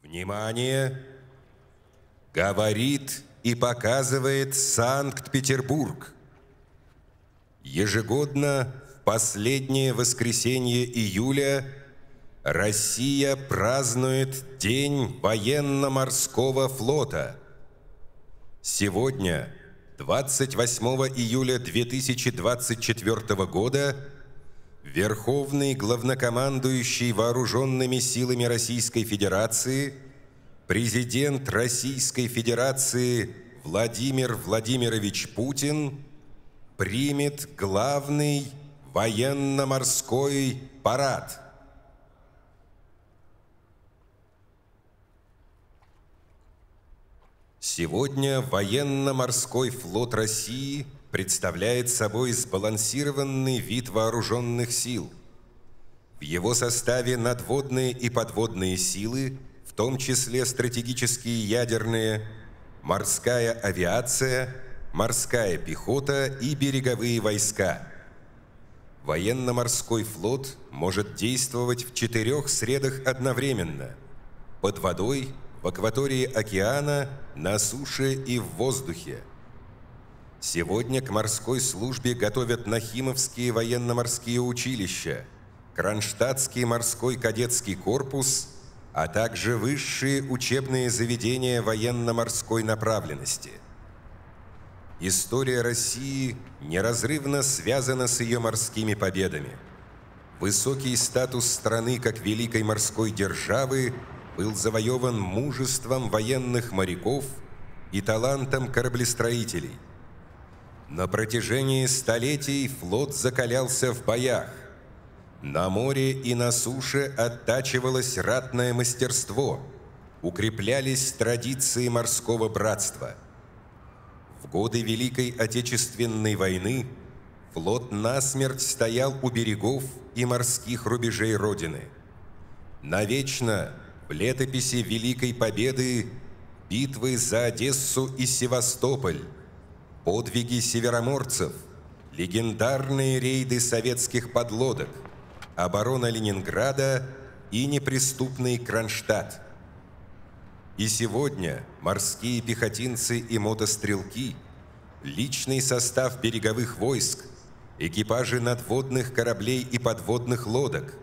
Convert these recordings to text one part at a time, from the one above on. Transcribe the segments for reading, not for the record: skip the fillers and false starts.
Внимание! Говорит и показывает Санкт-Петербург. Ежегодно в последнее воскресенье июля Россия празднует День военно-морского флота. Сегодня, 28 июля 2024 года, Верховный главнокомандующий Вооруженными силами Российской Федерации, президент Российской Федерации Владимир Владимирович Путин примет главный военно-морской парад. Сегодня военно-морской флот России представляет собой сбалансированный вид вооруженных сил. В его составе надводные и подводные силы, в том числе стратегические ядерные, морская авиация, морская пехота и береговые войска. Военно-морской флот может действовать в 4 средах одновременно: под водой, в акватории океана, на суше и в воздухе. Сегодня к морской службе готовят Нахимовские военно-морские училища, Кронштадтский морской кадетский корпус, а также высшие учебные заведения военно-морской направленности. История России неразрывно связана с ее морскими победами. Высокий статус страны как великой морской державы был завоеван мужеством военных моряков и талантом кораблестроителей. На протяжении столетий флот закалялся в боях. На море и на суше оттачивалось ратное мастерство, укреплялись традиции морского братства. В годы Великой Отечественной войны флот насмерть стоял у берегов и морских рубежей Родины. Навечно в летописи Великой Победы битвы за Одессу и Севастополь, подвиги североморцев, легендарные рейды советских подлодок, оборона Ленинграда и неприступный Кронштадт. И сегодня морские пехотинцы и мотострелки, личный состав береговых войск, экипажи надводных кораблей и подводных лодок,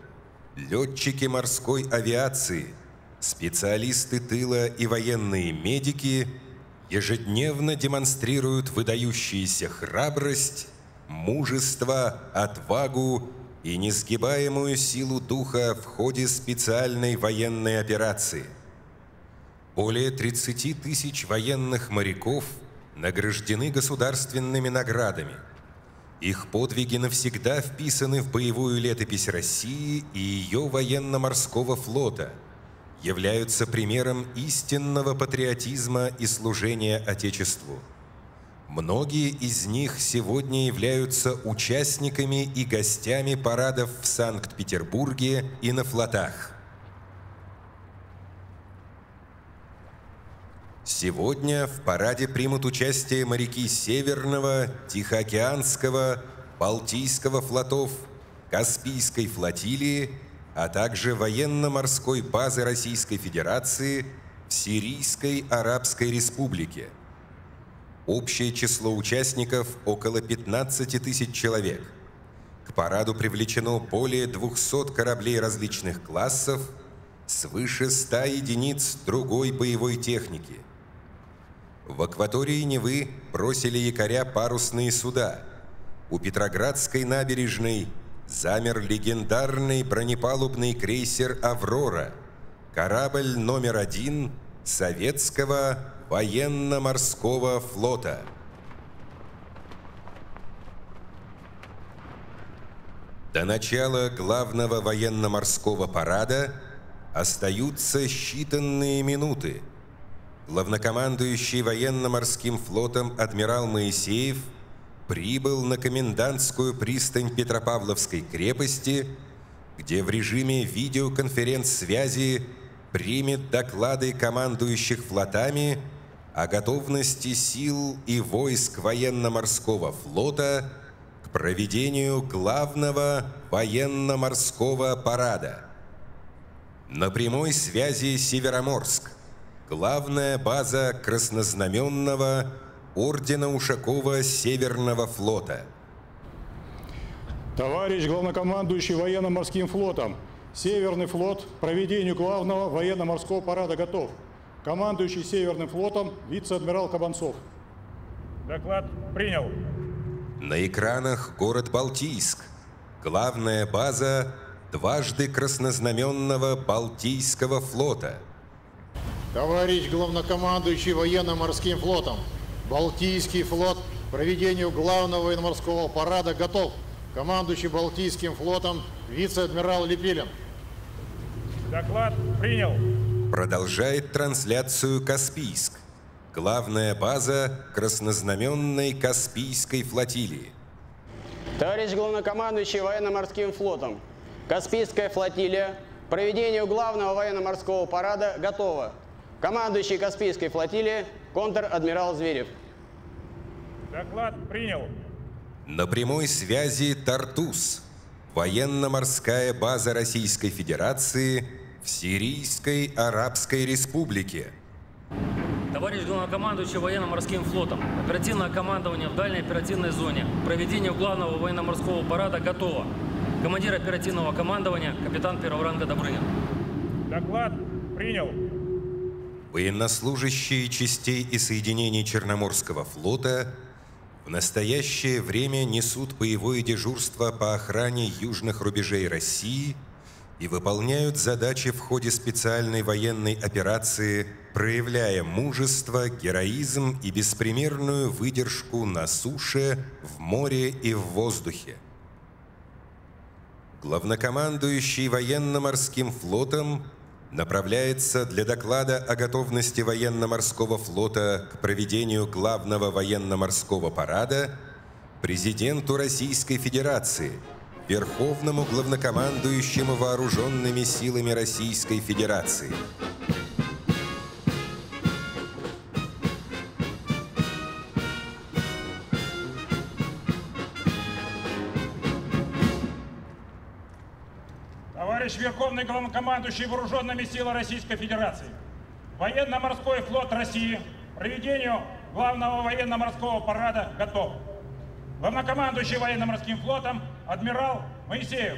летчики морской авиации, специалисты тыла и военные медики ежедневно демонстрируют выдающуюся храбрость, мужество, отвагу и несгибаемую силу духа в ходе специальной военной операции. Более 30 тысяч военных моряков награждены государственными наградами. Их подвиги навсегда вписаны в боевую летопись России и ее военно-морского флота, являются примером истинного патриотизма и служения Отечеству. Многие из них сегодня являются участниками и гостями парадов в Санкт-Петербурге и на флотах. Сегодня в параде примут участие моряки Северного, Тихоокеанского, Балтийского флотов, Каспийской флотилии, а также военно-морской базы Российской Федерации в Сирийской Арабской Республике. Общее число участников – около 15 тысяч человек. К параду привлечено более 200 кораблей различных классов, свыше 100 единиц другой боевой техники. В акватории Невы бросили якоря парусные суда. У Петроградской набережной замер легендарный бронепалубный крейсер «Аврора», корабль номер 1 советского военно-морского флота. До начала главного военно-морского парада остаются считанные минуты. Главнокомандующий военно-морским флотом адмирал Моисеев прибыл на комендантскую пристань Петропавловской крепости, где в режиме видеоконференц-связи примет доклады командующих флотами о готовности сил и войск военно-морского флота к проведению главного военно-морского парада. На прямой связи Североморск. Главная база краснознаменного ордена Ушакова Северного флота. Товарищ главнокомандующий военно-морским флотом, Северный флот к проведению главного военно-морского парада готов. Командующий Северным флотом вице-адмирал Кабанцов. Доклад принял. На экранах город Балтийск. Главная база дважды краснознаменного Балтийского флота. Товарищ главнокомандующий военно-морским флотом, Балтийский флот к проведению главного военно-морского парада готов. Командующий Балтийским флотом вице-адмирал Лепилин. Доклад принял. Продолжает трансляцию Каспийск. Главная база краснознаменной Каспийской флотилии. Товарищ главнокомандующий военно-морским флотом, Каспийская флотилия к проведению главного военно-морского парада готова. Командующий Каспийской флотилии контр-адмирал Зверев. Доклад принял. На прямой связи Тартус. Военно-морская база Российской Федерации в Сирийской Арабской Республике. Товарищ главнокомандующий военно-морским флотом, оперативное командование в дальней оперативной зоне, проведению главного военно-морского парада готово. Командир оперативного командования, капитан первого ранга Добрынин. Доклад принял. Военнослужащие частей и соединений Черноморского флота в настоящее время несут боевое дежурство по охране южных рубежей России и выполняют задачи в ходе специальной военной операции, проявляя мужество, героизм и беспримерную выдержку на суше, в море и в воздухе. Главнокомандующий военно-морским флотом направляется для доклада о готовности военно-морского флота к проведению главного военно-морского парада президенту Российской Федерации, Верховному главнокомандующему вооруженными силами Российской Федерации. Товарищ Верховный главнокомандующий вооруженными силами Российской Федерации, военно-морской флот России к проведению главного военно-морского парада готов. Главнокомандующий военно-морским флотом адмирал Моисеев.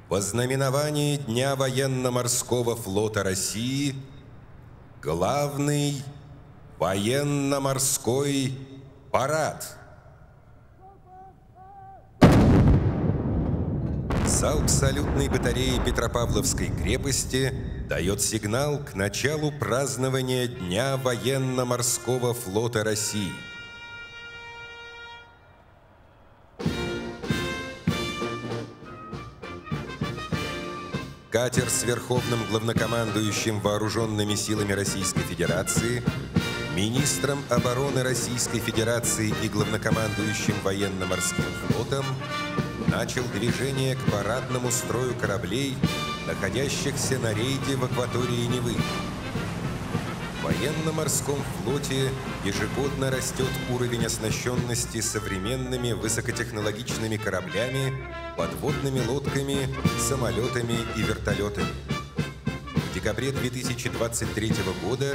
Во знаменовании Дня военно-морского флота России главный военно-морской парад. Залп салютной батареи Петропавловской крепости дает сигнал к началу празднования Дня военно-морского флота России. Катер с верховным главнокомандующим Вооруженными силами Российской Федерации, министром обороны Российской Федерации и главнокомандующим военно-морским флотом начал движение к парадному строю кораблей, находящихся на рейде в акватории Невы. В военно-морском флоте ежегодно растет уровень оснащенности современными высокотехнологичными кораблями, подводными лодками, самолетами и вертолетами. В декабре 2023 года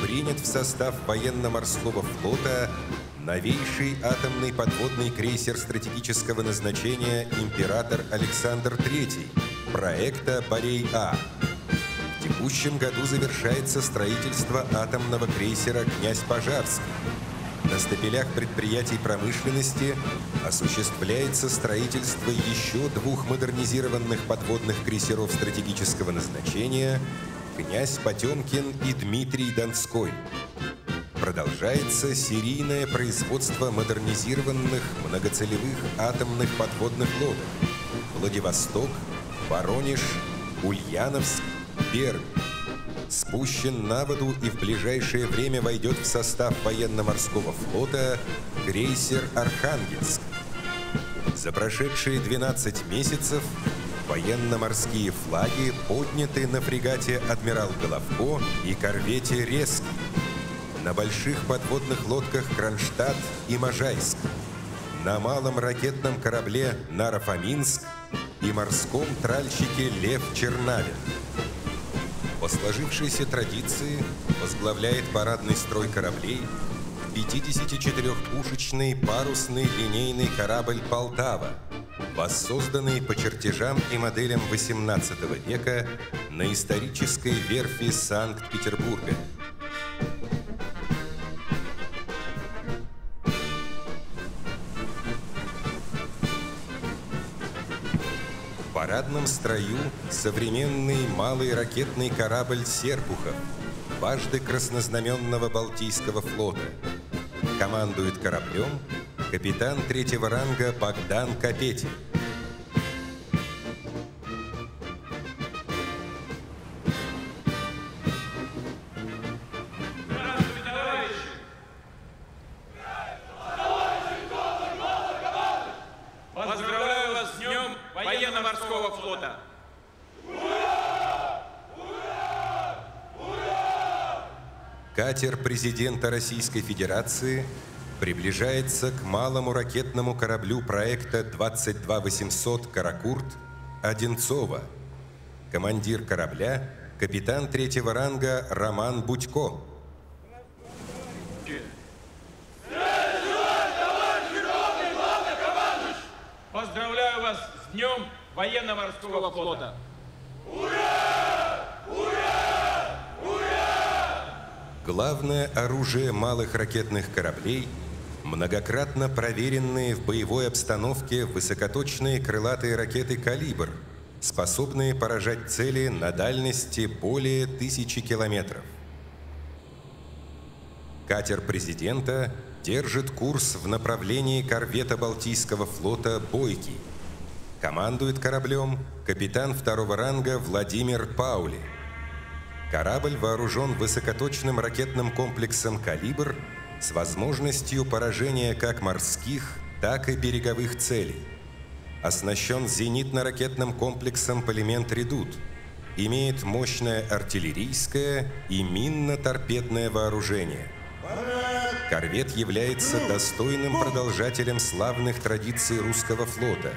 принят в состав военно-морского флота новейший атомный подводный крейсер стратегического назначения «Император Александр III» проекта «Борей-А». В текущем году завершается строительство атомного крейсера «Князь Пожарский». На стапелях предприятий промышленности осуществляется строительство еще 2 модернизированных подводных крейсеров стратегического назначения «Князь Потемкин» и «Дмитрий Донской». Продолжается серийное производство модернизированных многоцелевых атомных подводных лодок «Владивосток», «Воронеж», «Ульяновск», «Пермь». Спущен на воду и в ближайшее время войдет в состав военно-морского флота крейсер «Архангельск». За прошедшие 12 месяцев военно-морские флаги подняты на фрегате «Адмирал Головко» и корвете «Резкий», на больших подводных лодках «Кронштадт» и «Можайск», на малом ракетном корабле «Наро-Фоминск» и морском тральщике «Лев Чернавин». По сложившейся традиции возглавляет парадный строй кораблей 54-пушечный парусный линейный корабль «Полтава», воссозданный по чертежам и моделям XVIII века на исторической верфи Санкт-Петербурга. В парадном строю современный малый ракетный корабль «Серпухов», бажды краснознаменного Балтийского флота. Командует кораблем капитан 3-го ранга Богдан Капетин. Поздравляю вас с Днем военно-морского флота! Катер президента Российской Федерации приближается к малому ракетному кораблю проекта 22800 «Каракурт» Одинцова. Командир корабля – капитан 3-го ранга Роман Будько. Поздравляю вас с Днем военно-морского флота! Главное оружие малых ракетных кораблей – многократно проверенные в боевой обстановке высокоточные крылатые ракеты «Калибр», способные поражать цели на дальности более 1000 километров. Катер президента держит курс в направлении корвета Балтийского флота «Бойкий». Командует кораблем капитан 2-го ранга Владимир Паули. Корабль вооружен высокоточным ракетным комплексом «Калибр» с возможностью поражения как морских, так и береговых целей. Оснащен зенитно-ракетным комплексом «Полимент Редут». Имеет мощное артиллерийское и минно-торпедное вооружение. Корвет является достойным продолжателем славных традиций русского флота.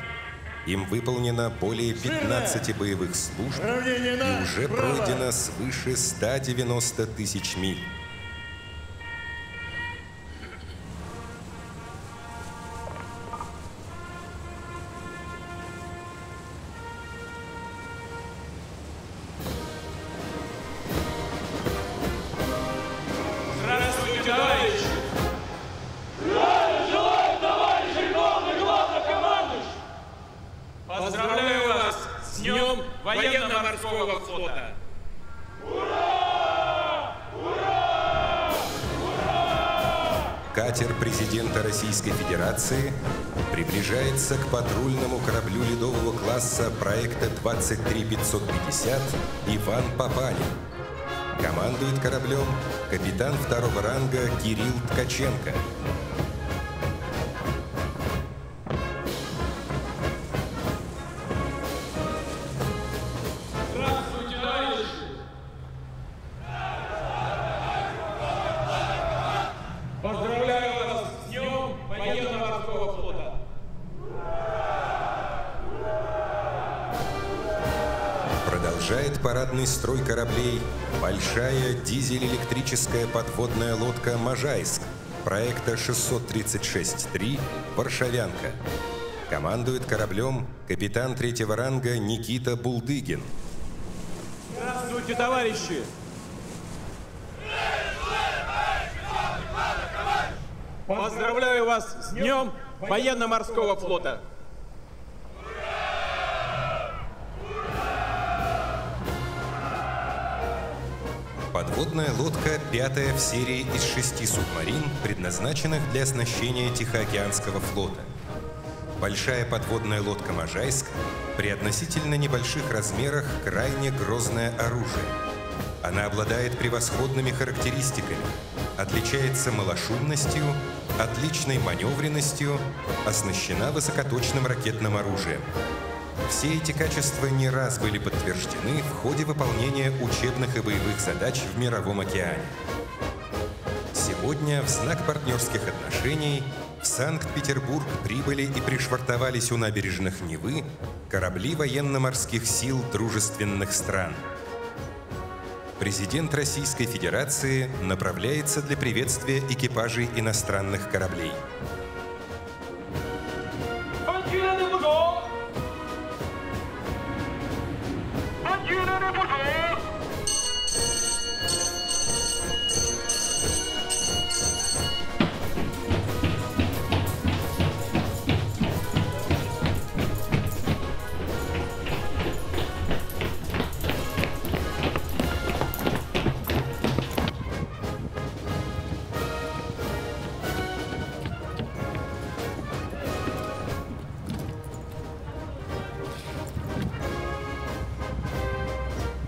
Им выполнено более 15 боевых служб и уже пройдено свыше 190 тысяч миль. Здравствуйте, товарищи! Поздравляю вас военно-морского флота. Катер президента Российской Федерации приближается к патрульному кораблю ледового класса проекта 23550 «Иван Папанин». Командует кораблем капитан второго ранга Кирилл Ткаченко. Здравствуйте, товарищи! Поздравляю вас с Днем военно-морского флота! Продолжает парадный строй кораблей большая дизель-электрическая подводная лодка «Можайск» проекта 636-3 «Варшавянка». Командует кораблем капитан третьего ранга Никита Булдыгин. Здравствуйте, товарищи! Поздравляю вас с Днем военно-морского флота! Подводная лодка – пятая в серии из 6 субмарин, предназначенных для оснащения Тихоокеанского флота. Большая подводная лодка «Можайск» при относительно небольших размерах крайне грозное оружие. Она обладает превосходными характеристиками, отличается малошумностью, отличной маневренностью, оснащена высокоточным ракетным оружием. Все эти качества не раз были подтверждены в ходе выполнения учебных и боевых задач в Мировом океане. Сегодня в знак партнерских отношений в Санкт-Петербург прибыли и пришвартовались у набережных Невы корабли военно-морских сил дружественных стран. Президент Российской Федерации направляется для приветствия экипажей иностранных кораблей.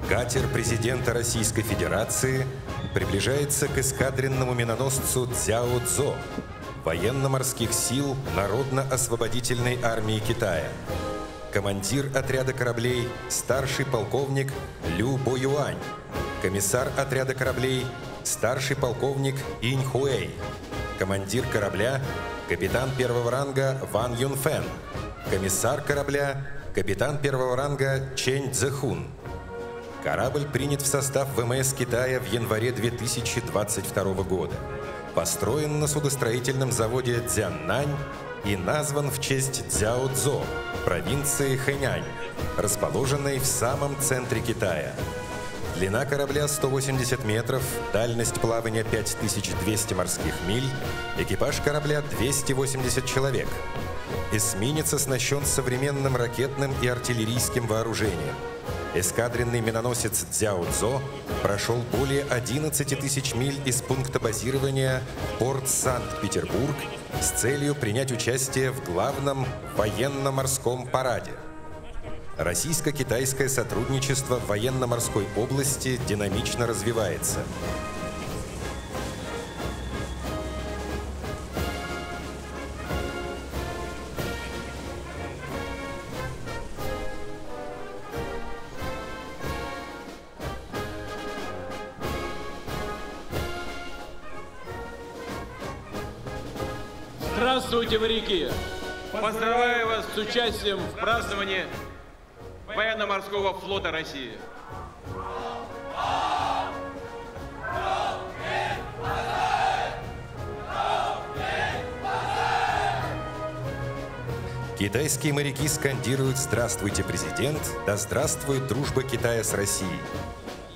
Катер президента Российской Федерации приближается к эскадренному миноносцу «Цзяо Цзо» военно-морских сил Народно-освободительной армии Китая. Командир отряда кораблей – старший полковник Лю Боюань. Комиссар отряда кораблей – старший полковник Инь Хуэй. Командир корабля – капитан первого ранга Ван Юнфэн. Комиссар корабля – капитан первого ранга Чэнь Цзэхун. Корабль принят в состав ВМС Китая в январе 2022 года. Построен на судостроительном заводе Цзяннань и назван в честь Цзяо Цзо, провинции Хэнянь, расположенной в самом центре Китая. Длина корабля 180 метров, дальность плавания 5200 морских миль, экипаж корабля 280 человек. Эсминец оснащен современным ракетным и артиллерийским вооружением. Эскадренный миноносец «Цзяо Цзо» прошел более 11 тысяч миль из пункта базирования порт Санкт-Петербург с целью принять участие в главном военно-морском параде. Российско-китайское сотрудничество в военно-морской области динамично развивается. Здравствуйте, моряки! Поздравляю вас с участием в праздновании военно-морского флота России. Китайские моряки скандируют «Здравствуйте, президент! Да здравствует дружба Китая с Россией!».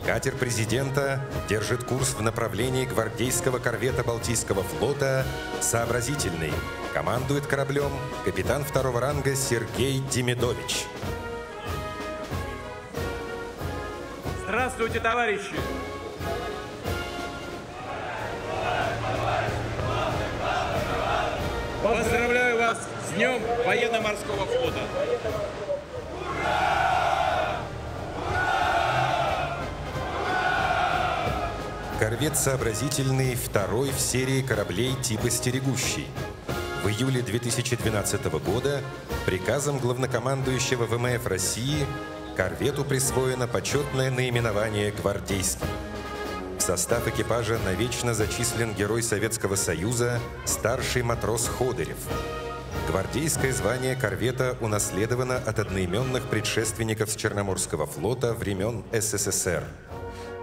Катер президента держит курс в направлении гвардейского корвета Балтийского флота «Сообразительный». Командует кораблем капитан второго ранга Сергей Демидович. Здравствуйте, товарищи! Поздравляю вас с Днем Военно-Морского флота! Корвет «Сообразительный» второй в серии кораблей типа «Стерегущий». В июле 2012 года приказом главнокомандующего ВМФ России корвету присвоено почетное наименование «Гвардейский». В состав экипажа навечно зачислен герой Советского Союза, старший матрос Ходырев. Гвардейское звание корвета унаследовано от одноименных предшественников с Черноморского флота времен СССР.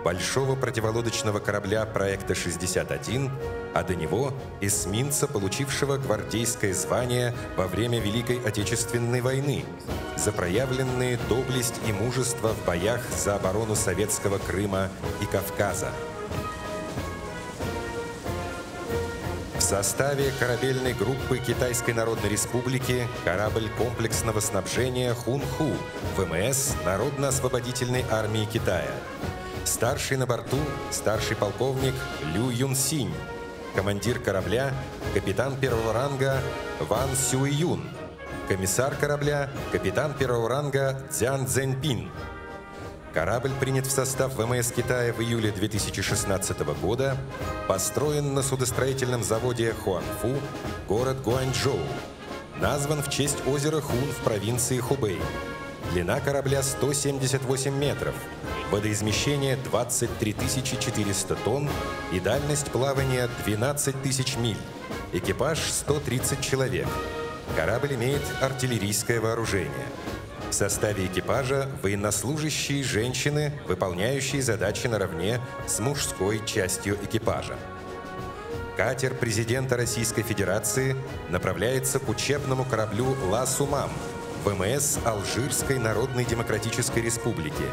Большого противолодочного корабля проекта «61», а до него эсминца, получившего гвардейское звание во время Великой Отечественной войны за проявленные доблесть и мужество в боях за оборону советского Крыма и Кавказа. В составе корабельной группы Китайской Народной Республики корабль комплексного снабжения «Хунху» ВМС Народно-освободительной армии Китая. Старший на борту – старший полковник Лю Юн Синь. Командир корабля – капитан первого ранга Ван Сюй Юн. Комиссар корабля – капитан первого ранга Цзян Цзэньпин. Корабль принят в состав ВМС Китая в июле 2016 года, построен на судостроительном заводе Хуанфу, город Гуанчжоу. Назван в честь озера Хун в провинции Хубэй. Длина корабля 178 метров, водоизмещение 23 400 тонн и дальность плавания 12 тысяч миль. Экипаж 130 человек. Корабль имеет артиллерийское вооружение. В составе экипажа военнослужащие женщины, выполняющие задачи наравне с мужской частью экипажа. Катер президента Российской Федерации направляется к учебному кораблю «Ла Сумам» ВМС Алжирской Народной Демократической Республики.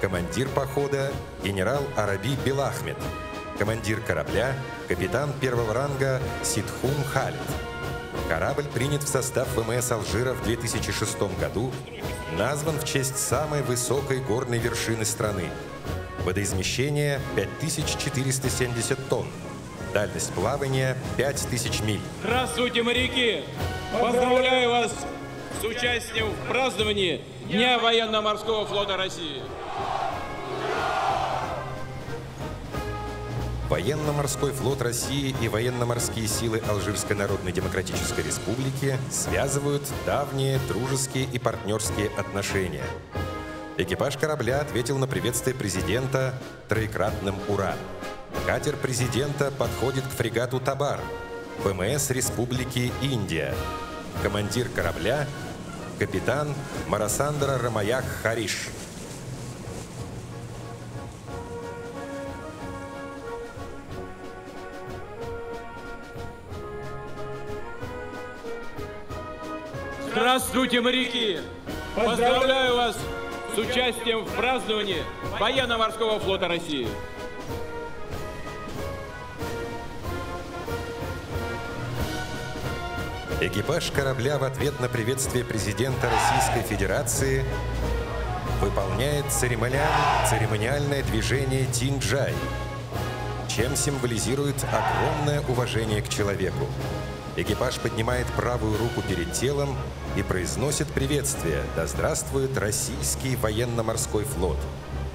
Командир похода – генерал Араби Белахмед. Командир корабля – капитан первого ранга Ситхун Халид. Корабль принят в состав ВМС Алжира в 2006 году, назван в честь самой высокой горной вершины страны. Водоизмещение – 5470 тонн. Дальность плавания – 5000 миль. Здравствуйте, моряки! Поздравляю вас с участием в праздновании Дня Военно-Морского флота России. Военно-морской флот России и военно-морские силы Алжирской Народной Демократической Республики связывают давние дружеские и партнерские отношения. Экипаж корабля ответил на приветствие президента троекратным «Ура». Катер президента подходит к фрегату «Табар» ВМС Республики Индия. Командир корабля – капитан Марасандра Рамаях Хариш. Здравствуйте, моряки! Поздравляю вас с участием в праздновании Военно-Морского флота России. Экипаж корабля в ответ на приветствие президента Российской Федерации выполняет церемониальное движение Тинджай, чем символизирует огромное уважение к человеку. Экипаж поднимает правую руку перед телом и произносит приветствие: «Да здравствует Российский военно-морской флот».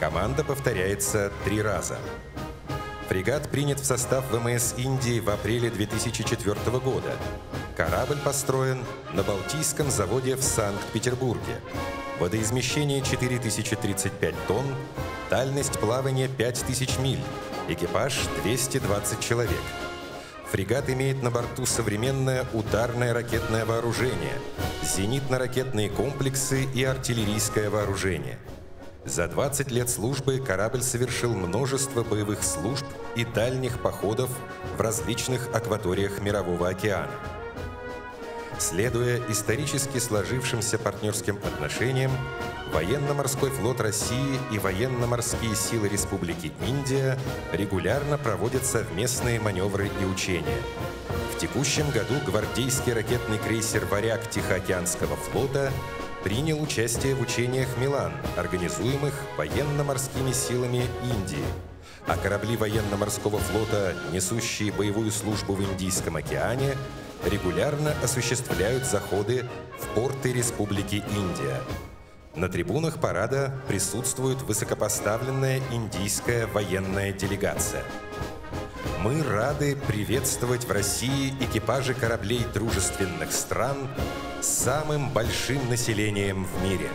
Команда повторяется 3 раза. Фрегат принят в состав ВМС Индии в апреле 2004 года. Корабль построен на Балтийском заводе в Санкт-Петербурге. Водоизмещение 4035 тонн, дальность плавания 5000 миль, экипаж 220 человек. Фрегат имеет на борту современное ударное ракетное вооружение, зенитно-ракетные комплексы и артиллерийское вооружение. За 20 лет службы корабль совершил множество боевых служб и дальних походов в различных акваториях Мирового океана. Следуя исторически сложившимся партнерским отношениям, Военно-морской флот России и военно-морские силы Республики Индия регулярно проводят совместные маневры и учения. В текущем году гвардейский ракетный крейсер «Варяг» Тихоокеанского флота принял участие в учениях «Милан», организуемых военно-морскими силами Индии, а корабли военно-морского флота, несущие боевую службу в Индийском океане, регулярно осуществляют заходы в порты Республики Индия. На трибунах парада присутствует высокопоставленная индийская военная делегация. Мы рады приветствовать в России экипажи кораблей дружественных стран с самым большим населением в мире.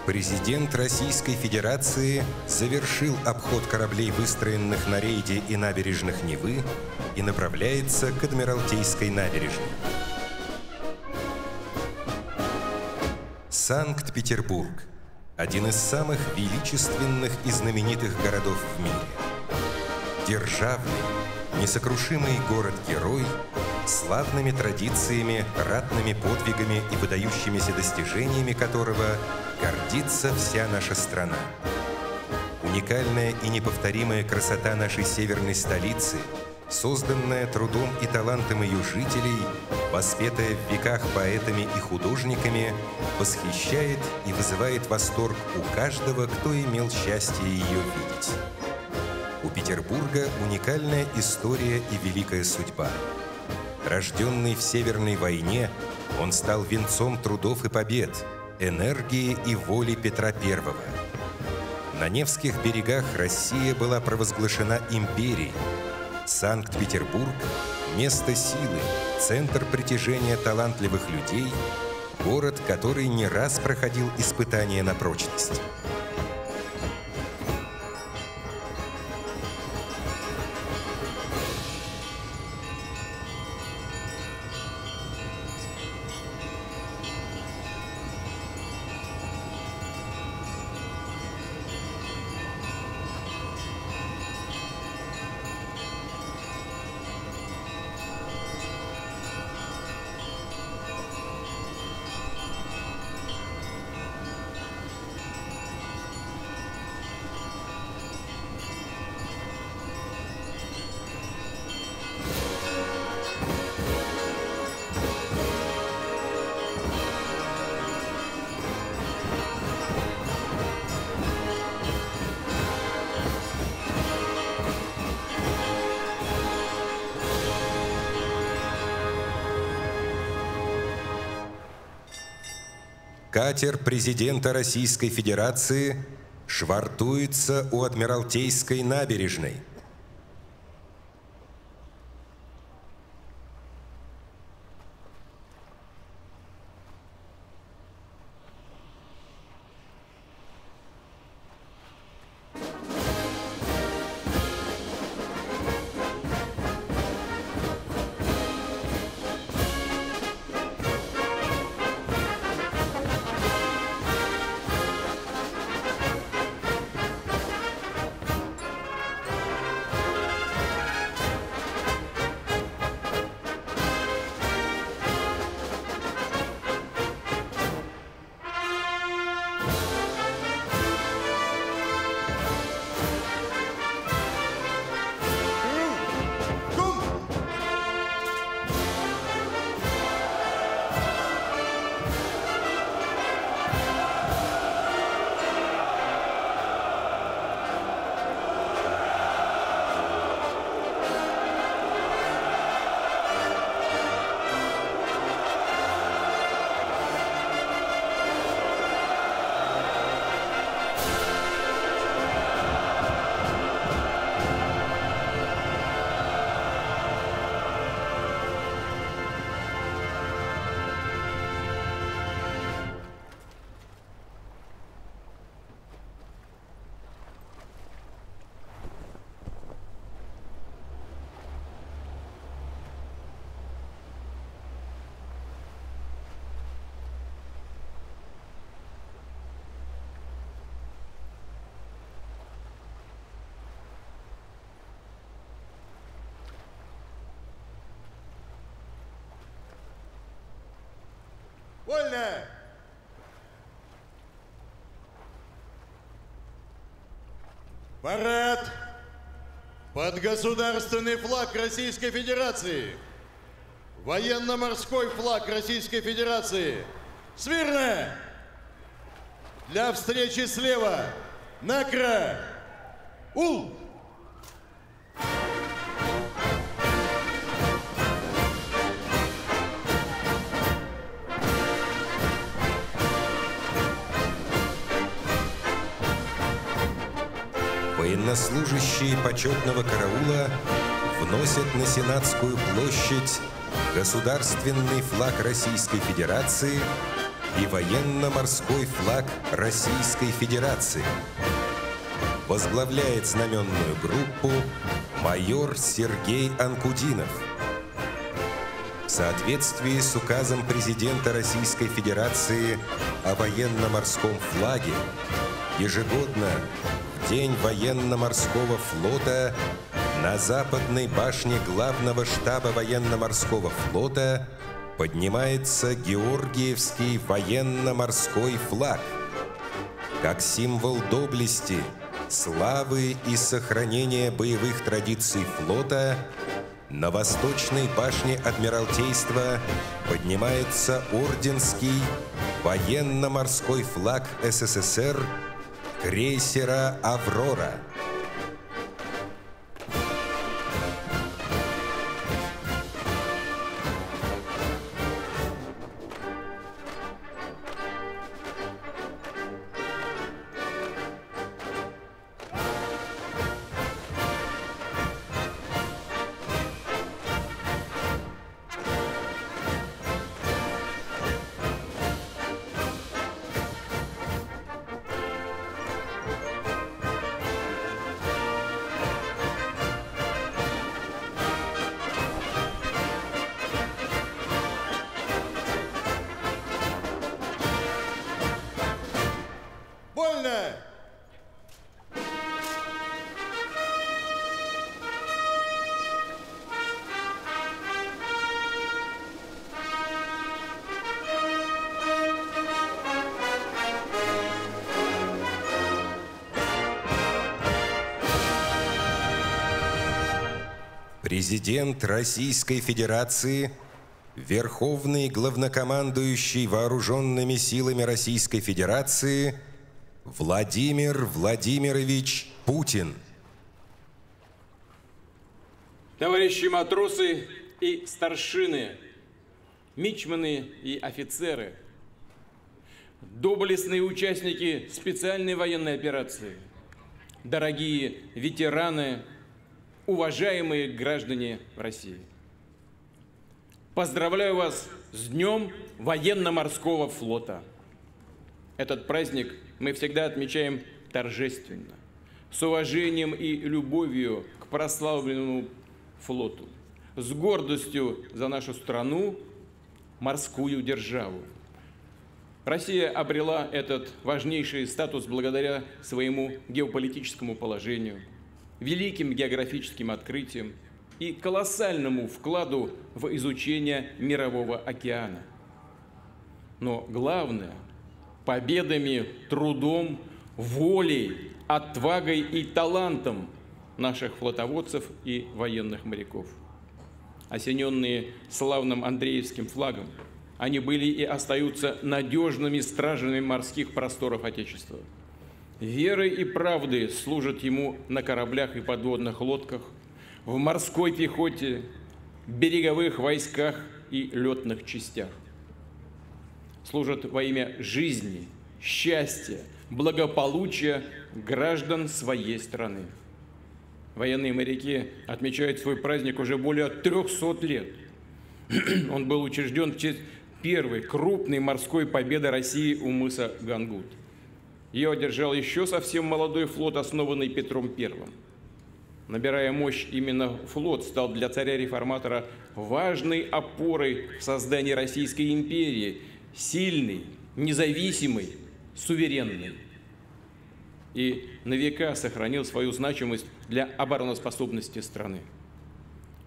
Президент Российской Федерации завершил обход кораблей, выстроенных на рейде и набережных Невы, и направляется к Адмиралтейской набережной. Санкт-Петербург – один из самых величественных и знаменитых городов в мире. Державный, несокрушимый город-герой, славными традициями, ратными подвигами и выдающимися достижениями которого гордится вся наша страна. Уникальная и неповторимая красота нашей северной столицы, созданная трудом и талантом ее жителей, воспетая в веках поэтами и художниками, восхищает и вызывает восторг у каждого, кто имел счастье ее видеть. У Петербурга уникальная история и великая судьба. Рожденный в Северной войне, он стал венцом трудов и побед, энергии и воли Петра I. На Невских берегах Россия была провозглашена империей. Санкт-Петербург – место силы, центр притяжения талантливых людей, город, который не раз проходил испытания на прочность. Катер президента Российской Федерации швартуется у Адмиралтейской набережной. Вольно! Парад под государственный флаг Российской Федерации. Военно-морской флаг Российской Федерации. Смирно! Для встречи слева. Накра! Ул! Военнослужащие почетного караула вносят на Сенатскую площадь государственный флаг Российской Федерации и военно-морской флаг Российской Федерации. Возглавляет знаменную группу майор Сергей Анкудинов. В соответствии с указом президента Российской Федерации о военно-морском флаге ежегодно в День военно-морского флота на западной башне главного штаба военно-морского флота поднимается Георгиевский военно-морской флаг как символ доблести, славы и сохранения боевых традиций флота. На восточной башне Адмиралтейства поднимается орденский военно-морской флаг СССР крейсера «Аврора». Президент Российской Федерации, Верховный главнокомандующий Вооруженными силами Российской Федерации Владимир Владимирович Путин. Товарищи матросы и старшины, мичманы и офицеры, доблестные участники специальной военной операции, дорогие ветераны, уважаемые граждане России. Поздравляю вас с Днем военно-морского флота. Этот праздник мы всегда отмечаем торжественно, с уважением и любовью к прославленному флоту, с гордостью за нашу страну, морскую державу. Россия обрела этот важнейший статус благодаря своему геополитическому положению, великим географическим открытиям и колоссальному вкладу в изучение Мирового океана. Но главное – победами, трудом, волей, отвагой и талантом наших флотоводцев и военных моряков. Осененные славным Андреевским флагом, они были и остаются надежными стражами морских просторов Отечества. Верой и правдой служат ему на кораблях и подводных лодках, в морской пехоте, береговых войсках и летных частях. Служат во имя жизни, счастья, благополучия граждан своей страны. Военные моряки отмечают свой праздник уже более 300 лет. Он был учрежден в честь первой крупной морской победы России у мыса Гангут. Ее одержал еще совсем молодой флот, основанный Петром I. Набирая мощь, именно флот стал для царя-реформатора важной опорой в создании Российской империи, сильной, независимой, суверенной. И на века сохранил свою значимость для обороноспособности страны.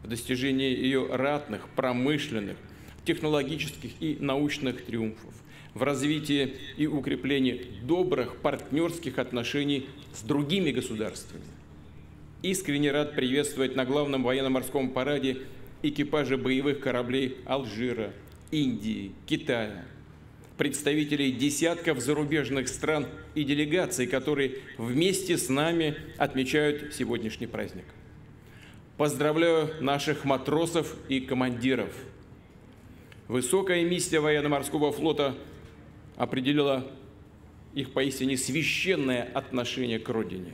В достижении ее ратных, промышленных, технологических и научных триумфов, в развитии и укреплении добрых партнерских отношений с другими государствами. Искренне рад приветствовать на главном военно-морском параде экипажи боевых кораблей Алжира, Индии, Китая, представителей десятков зарубежных стран и делегаций, которые вместе с нами отмечают сегодняшний праздник. Поздравляю наших матросов и командиров. Высокая миссия военно-морского флота определила их поистине священное отношение к Родине,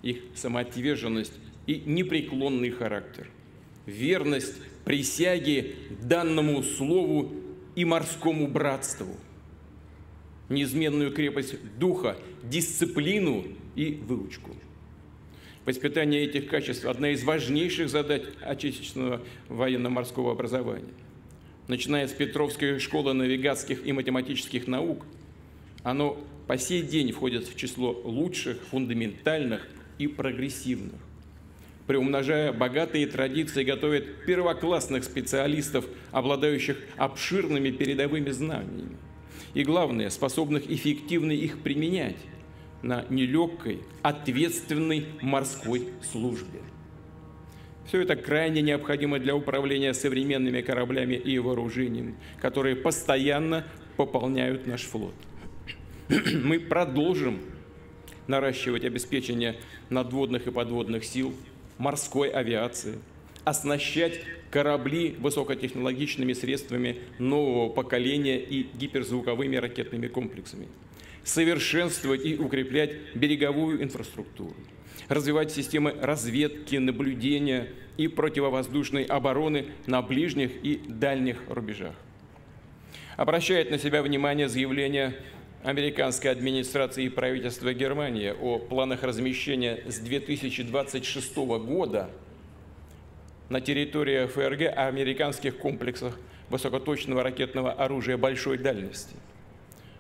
их самоотверженность и непреклонный характер, верность присяге данному слову и морскому братству, неизменную крепость духа, дисциплину и выучку. Воспитание этих качеств – одна из важнейших задач отечественного военно-морского образования. Начиная с Петровской школы навигатских и математических наук, оно по сей день входит в число лучших, фундаментальных и прогрессивных. Приумножая богатые традиции, готовит первоклассных специалистов, обладающих обширными передовыми знаниями. И главное, способных эффективно их применять на нелегкой, ответственной морской службе. Все это крайне необходимо для управления современными кораблями и вооружением, которые постоянно пополняют наш флот. Мы продолжим наращивать обеспечение надводных и подводных сил, морской авиации, оснащать корабли высокотехнологичными средствами нового поколения и гиперзвуковыми ракетными комплексами, совершенствовать и укреплять береговую инфраструктуру, развивать системы разведки, наблюдения и противовоздушной обороны на ближних и дальних рубежах. Обращает на себя внимание заявление американской администрации и правительства Германии о планах размещения с 2026 года на территории ФРГ американских комплексах высокоточного ракетного оружия большой дальности.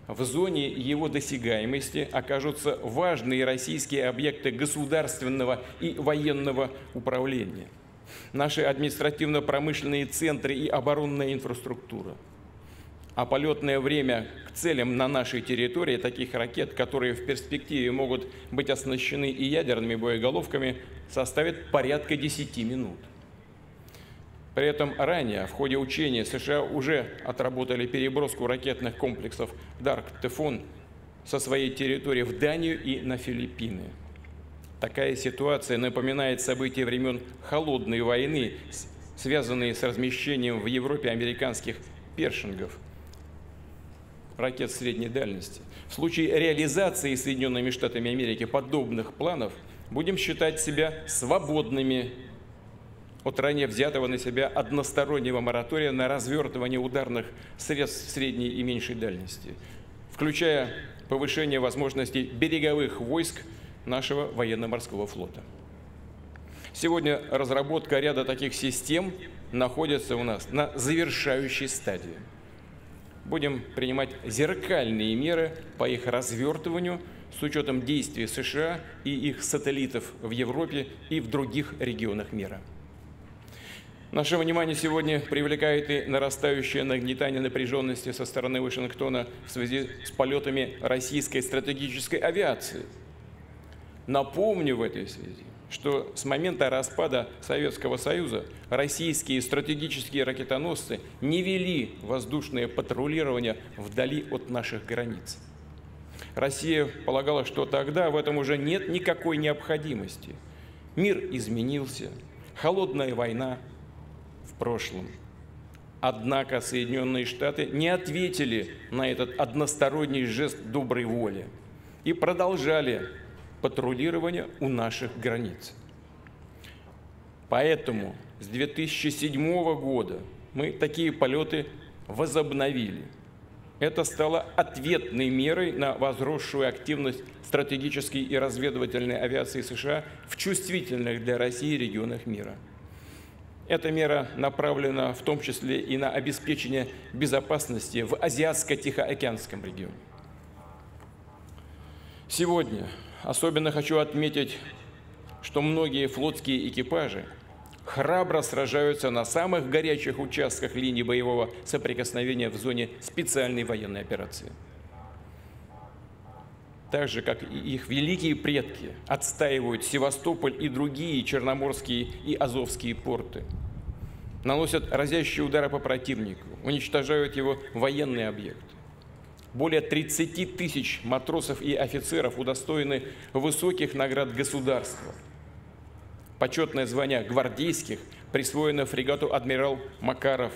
В зоне его досягаемости окажутся важные российские объекты государственного и военного управления, наши административно-промышленные центры и оборонная инфраструктура. А полетное время к целям на нашей территории таких ракет, которые в перспективе могут быть оснащены и ядерными боеголовками, составит порядка 10 минут. При этом ранее в ходе учения США уже отработали переброску ракетных комплексов «Дарк», «Тифон» со своей территории в Данию и на Филиппины. Такая ситуация напоминает события времен Холодной войны, связанные с размещением в Европе американских «Першингов», ракет средней дальности. В случае реализации Соединенными Штатами Америки подобных планов будем считать себя свободными от ранее взятого на себя одностороннего моратория на развертывание ударных средств средней и меньшей дальности, включая повышение возможностей береговых войск нашего военно-морского флота. Сегодня разработка ряда таких систем находится у нас на завершающей стадии. Будем принимать зеркальные меры по их развертыванию с учетом действий США и их сателлитов в Европе и в других регионах мира. Наше внимание сегодня привлекает и нарастающее нагнетание напряженности со стороны Вашингтона в связи с полетами российской стратегической авиации. Напомню в этой связи, что с момента распада Советского Союза российские стратегические ракетоносцы не вели воздушное патрулирование вдали от наших границ. Россия полагала, что тогда в этом уже нет никакой необходимости. Мир изменился, холодная война в прошлом. Однако Соединенные Штаты не ответили на этот односторонний жест доброй воли и продолжали патрулирование у наших границ. Поэтому с 2007 года мы такие полеты возобновили. Это стало ответной мерой на возросшую активность стратегической и разведывательной авиации США в чувствительных для России регионах мира. Эта мера направлена в том числе и на обеспечение безопасности в Азиатско-Тихоокеанском регионе. Сегодня особенно хочу отметить, что многие флотские экипажи храбро сражаются на самых горячих участках линии боевого соприкосновения в зоне специальной военной операции. Так же, как и их великие предки, отстаивают Севастополь и другие черноморские и азовские порты. наносят разящие удары по противнику, уничтожают его военные объекты. Более 30 тысяч матросов и офицеров удостоены высоких наград государства. Почетное звание гвардейских присвоено фрегату «Адмирал Макаров»,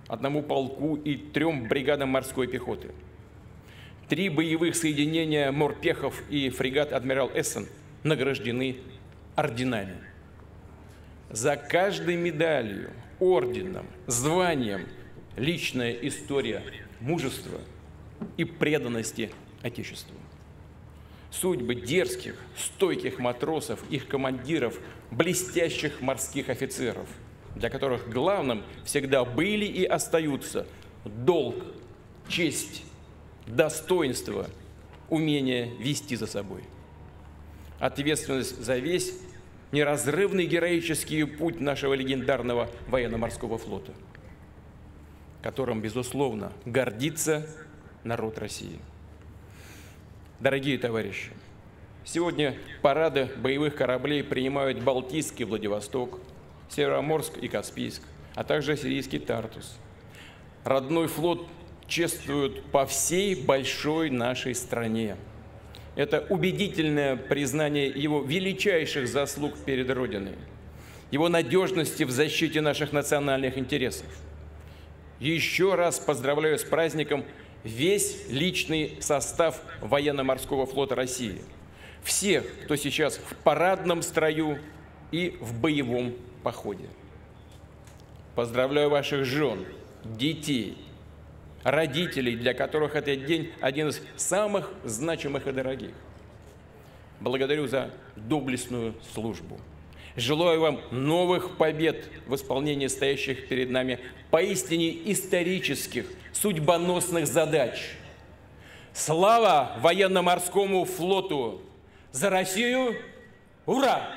1 полку и 3 бригадам морской пехоты. 3 боевых соединения морпехов и фрегат «Адмирал Эссен» награждены орденами. За каждой медалью, орденом, званием личная история мужества и преданности Отечеству. Судьбы дерзких, стойких матросов, их командиров, блестящих морских офицеров, для которых главным всегда были и остаются долг, честь, достоинство, умение вести за собой. Ответственность за весь неразрывный героический путь нашего легендарного военно-морского флота, которым, безусловно, гордится народ России. Дорогие товарищи, сегодня парады боевых кораблей принимают Балтийский Владивосток, Североморск и Каспийск, а также сирийский Тартус. Родной флот чествуют по всей большой нашей стране. Это убедительное признание его величайших заслуг перед Родиной, его надежности в защите наших национальных интересов. Еще раз поздравляю с праздником весь личный состав военно-морского флота России, всех, кто сейчас в парадном строю и в боевом походе. Поздравляю ваших жен, детей, родителей, для которых этот день один из самых значимых и дорогих. Благодарю за доблестную службу. Желаю вам новых побед в исполнении стоящих перед нами поистине исторических, судьбоносных задач. Слава военно-морскому флоту! За Россию! Ура!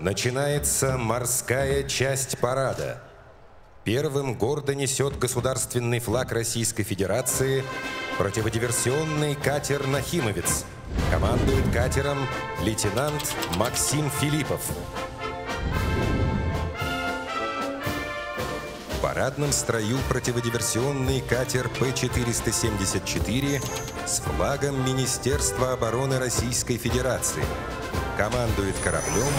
Начинается морская часть парада. Первым гордо несет государственный флаг Российской Федерации противодиверсионный катер «Нахимовец». Командует катером лейтенант Максим Филиппов. В парадном строю противодиверсионный катер П-474 с флагом Министерства обороны Российской Федерации. Командует кораблем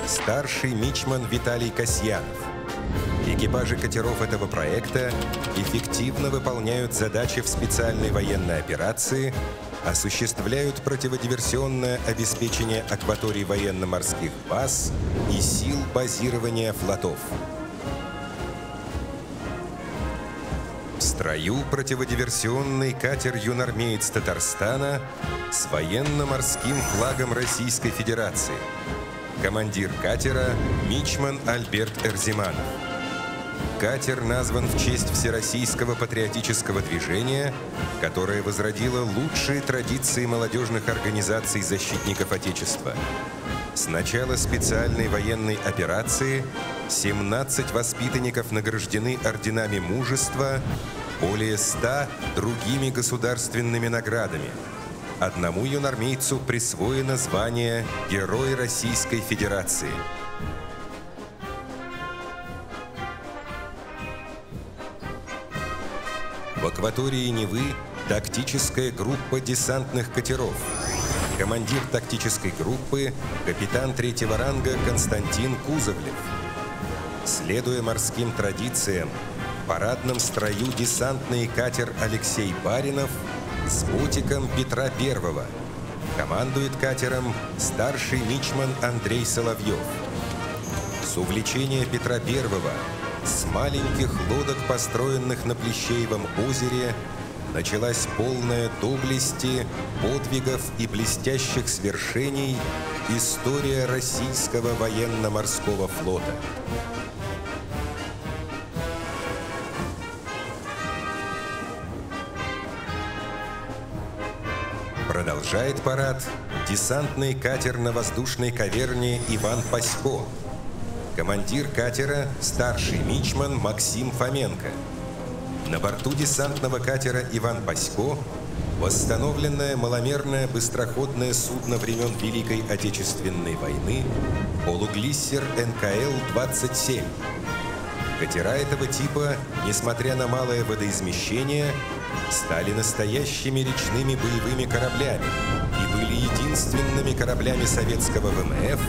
старший мичман Виталий Касьянов. Экипажи катеров этого проекта эффективно выполняют задачи в специальной военной операции, осуществляют противодиверсионное обеспечение акваторий военно-морских баз и сил базирования флотов. В строю противодиверсионный катер «Юнармеец Татарстана» с военно-морским флагом Российской Федерации. Командир катера – мичман Альберт Эрзиманов. Катер назван в честь Всероссийского патриотического движения, которое возродило лучшие традиции молодежных организаций защитников Отечества. С начала специальной военной операции 17 воспитанников награждены орденами мужества, более 100 другими государственными наградами. одному юнармейцу присвоено звание Герой Российской Федерации. В акватории Невы тактическая группа десантных катеров. Командир тактической группы – капитан 3-го ранга Константин Кузовлев. Следуя морским традициям, в парадном строю десантный катер Алексей Баринов с ботиком Петра I. Командует катером старший мичман Андрей Соловьев. С увлечения Петра I, с маленьких лодок, построенных на Плещеевом озере, началась полная доблести, подвигов и блестящих свершений история российского военно-морского флота. Продолжает парад десантный катер на воздушной каверне «Иван Пасько». Командир катера – старший мичман Максим Фоменко. На борту десантного катера «Иван Пасько» восстановленное маломерное быстроходное судно времен Великой Отечественной войны полуглиссер НКЛ-27. Катера этого типа, несмотря на малое водоизмещение, стали настоящими речными боевыми кораблями и были единственными кораблями советского ВМФ,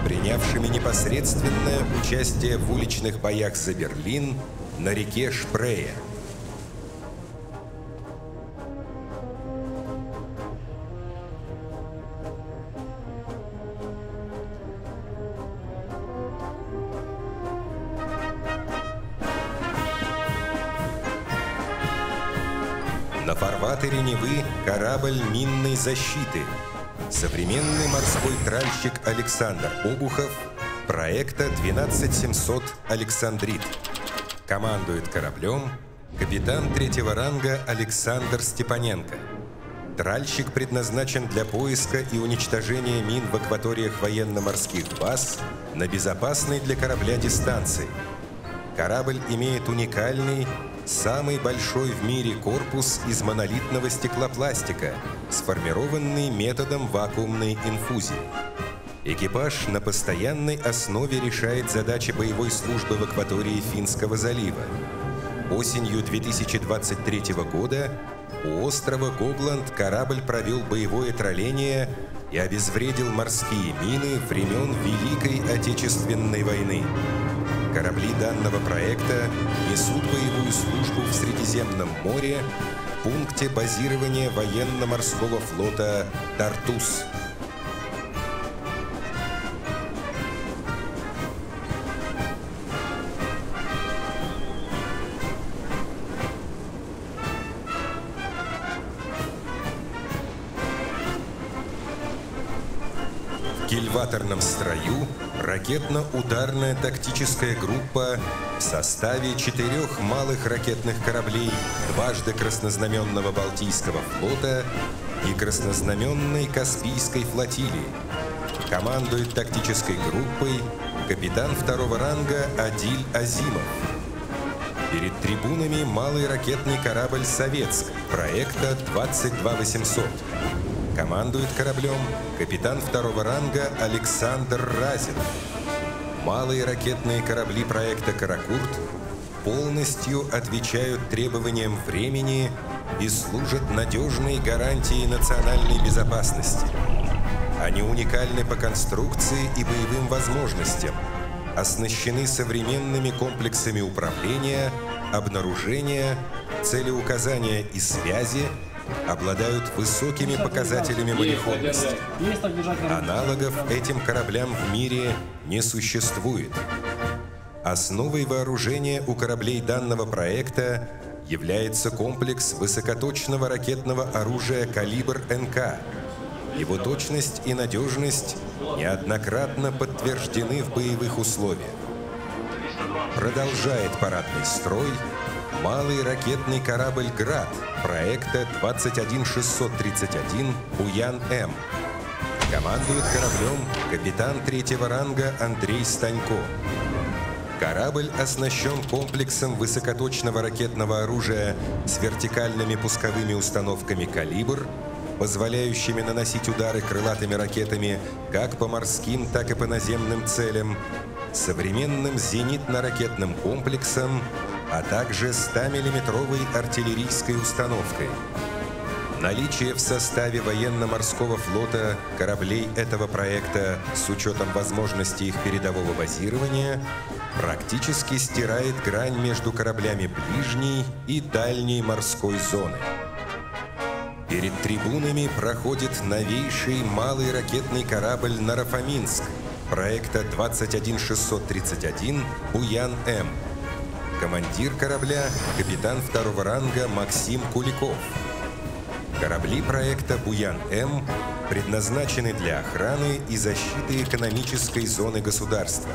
принявшими непосредственное участие в уличных боях за Берлин на реке Шпрее. На фарватере Невы корабль минной защиты. Современный морской тральщик Александр Обухов проекта 12700 «Александрит». Командует кораблем капитан 3-го ранга Александр Степаненко. Тральщик предназначен для поиска и уничтожения мин в акваториях военно-морских баз на безопасной для корабля дистанции. Корабль имеет уникальный, самый большой в мире корпус из монолитного стеклопластика, сформированный методом вакуумной инфузии. Экипаж на постоянной основе решает задачи боевой службы в акватории Финского залива. Осенью 2023 года у острова Гогланд корабль провел боевое тролление и обезвредил морские мины времен Великой Отечественной войны. Корабли данного проекта несут боевую службу в Средиземном море в пункте базирования военно-морского флота «Тартус». В кильваторном строю ракетно-ударная тактическая группа в составе 4 малых ракетных кораблей дважды краснознаменного Балтийского флота и краснознаменной Каспийской флотилии. Командует тактической группой капитан 2-го ранга Адиль Азимов. Перед трибунами малый ракетный корабль «Советск» проекта 22800. Командует кораблем капитан 2-го ранга Александр Разин. Малые ракетные корабли проекта «Каракурт» полностью отвечают требованиям времени и служат надежной гарантией национальной безопасности. Они уникальны по конструкции и боевым возможностям, оснащены современными комплексами управления, обнаружения, целеуказания и связи, обладают высокими показателями мореходности. Аналогов этим кораблям в мире не существует. Основой вооружения у кораблей данного проекта является комплекс высокоточного ракетного оружия «Калибр НК». Его точность и надежность неоднократно подтверждены в боевых условиях. Продолжает парадный строй малый ракетный корабль «Град» проекта 21631 «Буян-М». Командует кораблем капитан 3-го ранга Андрей Станько. Корабль оснащен комплексом высокоточного ракетного оружия с вертикальными пусковыми установками «Калибр» позволяющими наносить удары крылатыми ракетами как по морским, так и по наземным целям, современным зенитно-ракетным комплексом, а также 100-миллиметровой артиллерийской установкой. Наличие в составе военно-морского флота кораблей этого проекта с учетом возможностей их передового базирования практически стирает грань между кораблями ближней и дальней морской зоны. Перед трибунами проходит новейший малый ракетный корабль «Нарафаминск» проекта 21631 «Буян-М». Командир корабля – капитан второго ранга Максим Куликов. Корабли проекта «Буян-М» предназначены для охраны и защиты экономической зоны государства.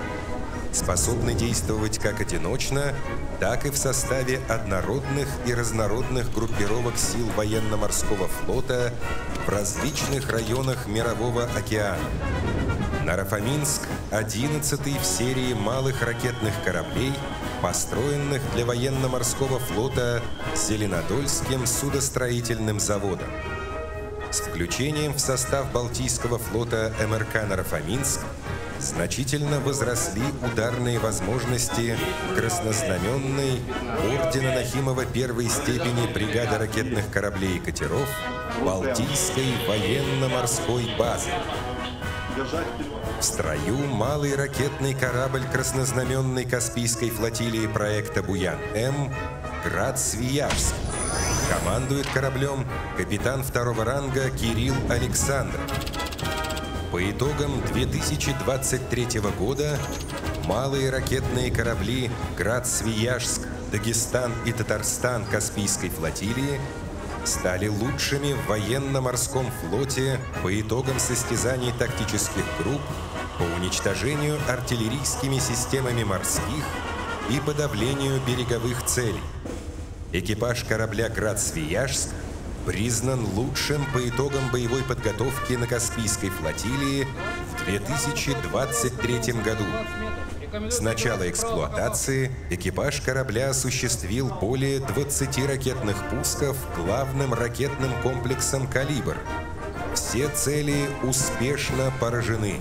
Способны действовать как одиночно, так и в составе однородных и разнородных группировок сил военно-морского флота в различных районах Мирового океана. Нарафаминск – 11-й в серии малых ракетных кораблей, построенных для военно-морского флота Зеленодольским судостроительным заводом. С включением в состав Балтийского флота МРК «Нарафаминск» значительно возросли ударные возможности краснознаменной ордена Нахимова первой степени бригады ракетных кораблей и катеров Балтийской военно-морской базы. В строю малый ракетный корабль краснознаменной Каспийской флотилии проекта «Буян-М» «Град Свияжск». Командует кораблем капитан второго ранга Кирилл Александров. По итогам 2023 года малые ракетные корабли «Град Свияжск», «Дагестан» и «Татарстан» Каспийской флотилии стали лучшими в военно-морском флоте по итогам состязаний тактических групп по уничтожению артиллерийскими системами морских и подавлению береговых целей. Экипаж корабля «Град Свияжск» признан лучшим по итогам боевой подготовки на Каспийской флотилии в 2023 году. С начала эксплуатации экипаж корабля осуществил более 20 ракетных пусков главным ракетным комплексом «Калибр». Все цели успешно поражены.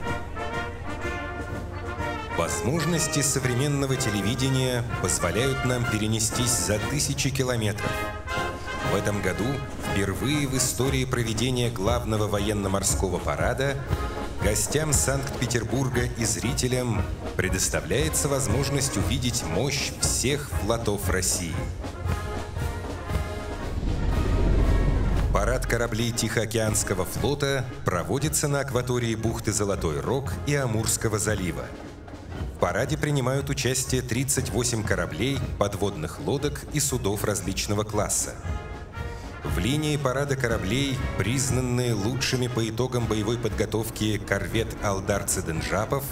Возможности современного телевидения позволяют нам перенестись за тысячи километров. В этом году впервые в истории проведения главного военно-морского парада гостям Санкт-Петербурга и зрителям предоставляется возможность увидеть мощь всех флотов России. Парад кораблей Тихоокеанского флота проводится на акватории бухты Золотой Рог и Амурского залива. В параде принимают участие 38 кораблей, подводных лодок и судов различного класса. В линии парада кораблей, признанные лучшими по итогам боевой подготовки корвет Алдар Циденжапов,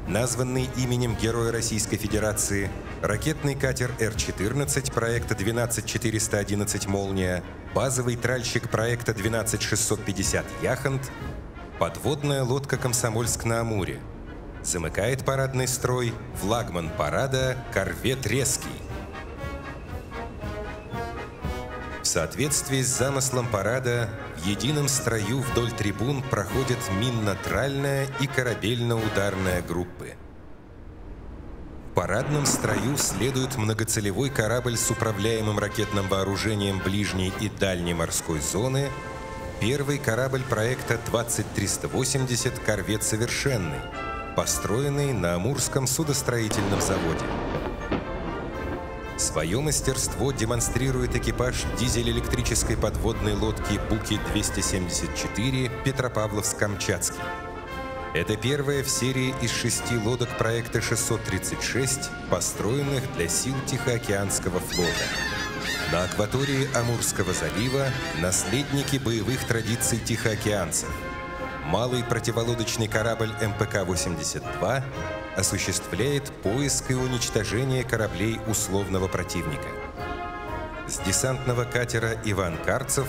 названный именем Героя Российской Федерации, ракетный катер Р-14 проекта 12411 «Молния», базовый тральщик проекта 12650 «Яхонт», подводная лодка «Комсомольск» на Амуре. Замыкает парадный строй флагман парада корвет «Резкий». В соответствии с замыслом парада, в едином строю вдоль трибун проходят минно-тральная и корабельно-ударная группы. В парадном строю следует многоцелевой корабль с управляемым ракетным вооружением ближней и дальней морской зоны, первый корабль проекта 20380 «Корвет Совершенный», построенный на Амурском судостроительном заводе. Свое мастерство демонстрирует экипаж дизель-электрической подводной лодки «Буки-274» Петропавловск-Камчатский. Это первая в серии из 6 лодок проекта 636, построенных для сил Тихоокеанского флота. На акватории Амурского залива наследники боевых традиций тихоокеанцев. Малый противолодочный корабль МПК-82 осуществляет поиск и уничтожение кораблей условного противника. С десантного катера «Иван Карцев»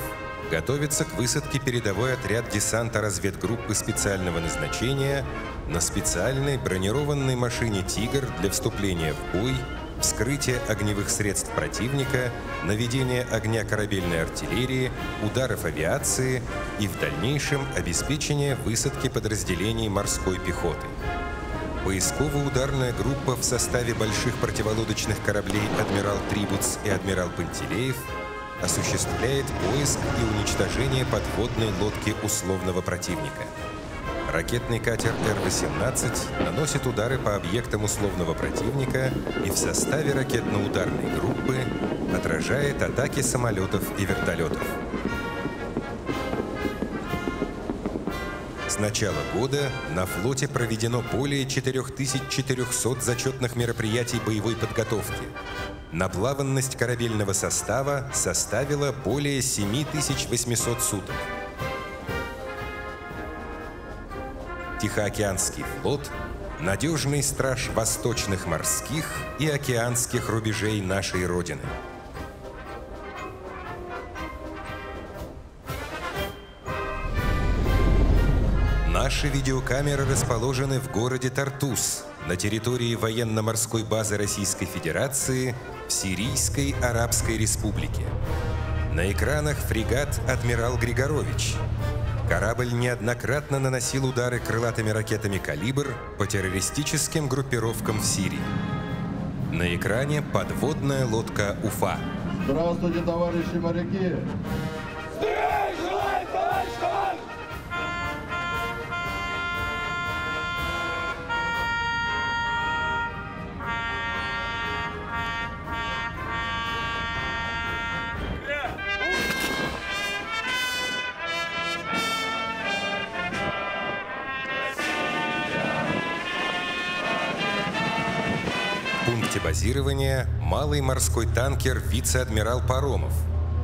готовится к высадке передовой отряд десанта разведгруппы специального назначения на специальной бронированной машине «Тигр» для вступления в бой в вскрытие огневых средств противника, наведение огня корабельной артиллерии, ударов авиации и в дальнейшем обеспечение высадки подразделений морской пехоты. Поисково-ударная группа в составе больших противолодочных кораблей «Адмирал Трибутс» и «Адмирал Пантелеев» осуществляет поиск и уничтожение подводной лодки условного противника. Ракетный катер Р-18 наносит удары по объектам условного противника и в составе ракетно-ударной группы отражает атаки самолетов и вертолетов. С начала года на флоте проведено более 4400 зачетных мероприятий боевой подготовки. Наплаванность корабельного состава составила более 7800 суток. Тихоокеанский флот – надежный страж восточных морских и океанских рубежей нашей Родины. Наши видеокамеры расположены в городе Тартус, на территории военно-морской базы Российской Федерации в Сирийской Арабской Республике. На экранах фрегат «Адмирал Григорович». Корабль неоднократно наносил удары крылатыми ракетами «Калибр» по террористическим группировкам в Сирии. На экране подводная лодка «Уфа». Здравствуйте, товарищи моряки! Здравия желаю, товарищ командир! В пункте базирования малый морской танкер «Вице-адмирал Паромов»,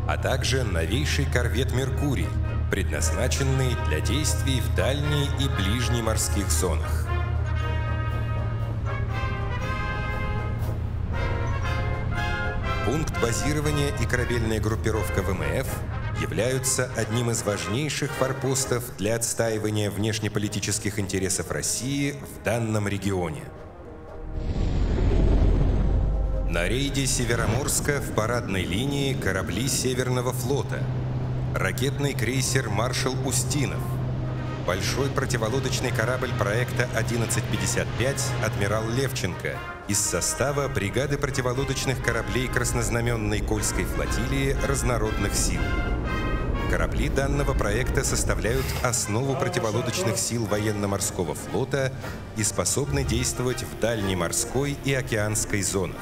а также новейший корвет «Меркурий», предназначенный для действий в дальней и ближней морских зонах. Пункт базирования и корабельная группировка ВМФ являются одним из важнейших форпостов для отстаивания внешнеполитических интересов России в данном регионе. На рейде Североморска в парадной линии корабли Северного флота, ракетный крейсер «Маршал Устинов», большой противолодочный корабль проекта 1155 «Адмирал Левченко» из состава бригады противолодочных кораблей краснознаменной Кольской флотилии разнородных сил. Корабли данного проекта составляют основу противолодочных сил военно-морского флота и способны действовать в дальней морской и океанской зонах.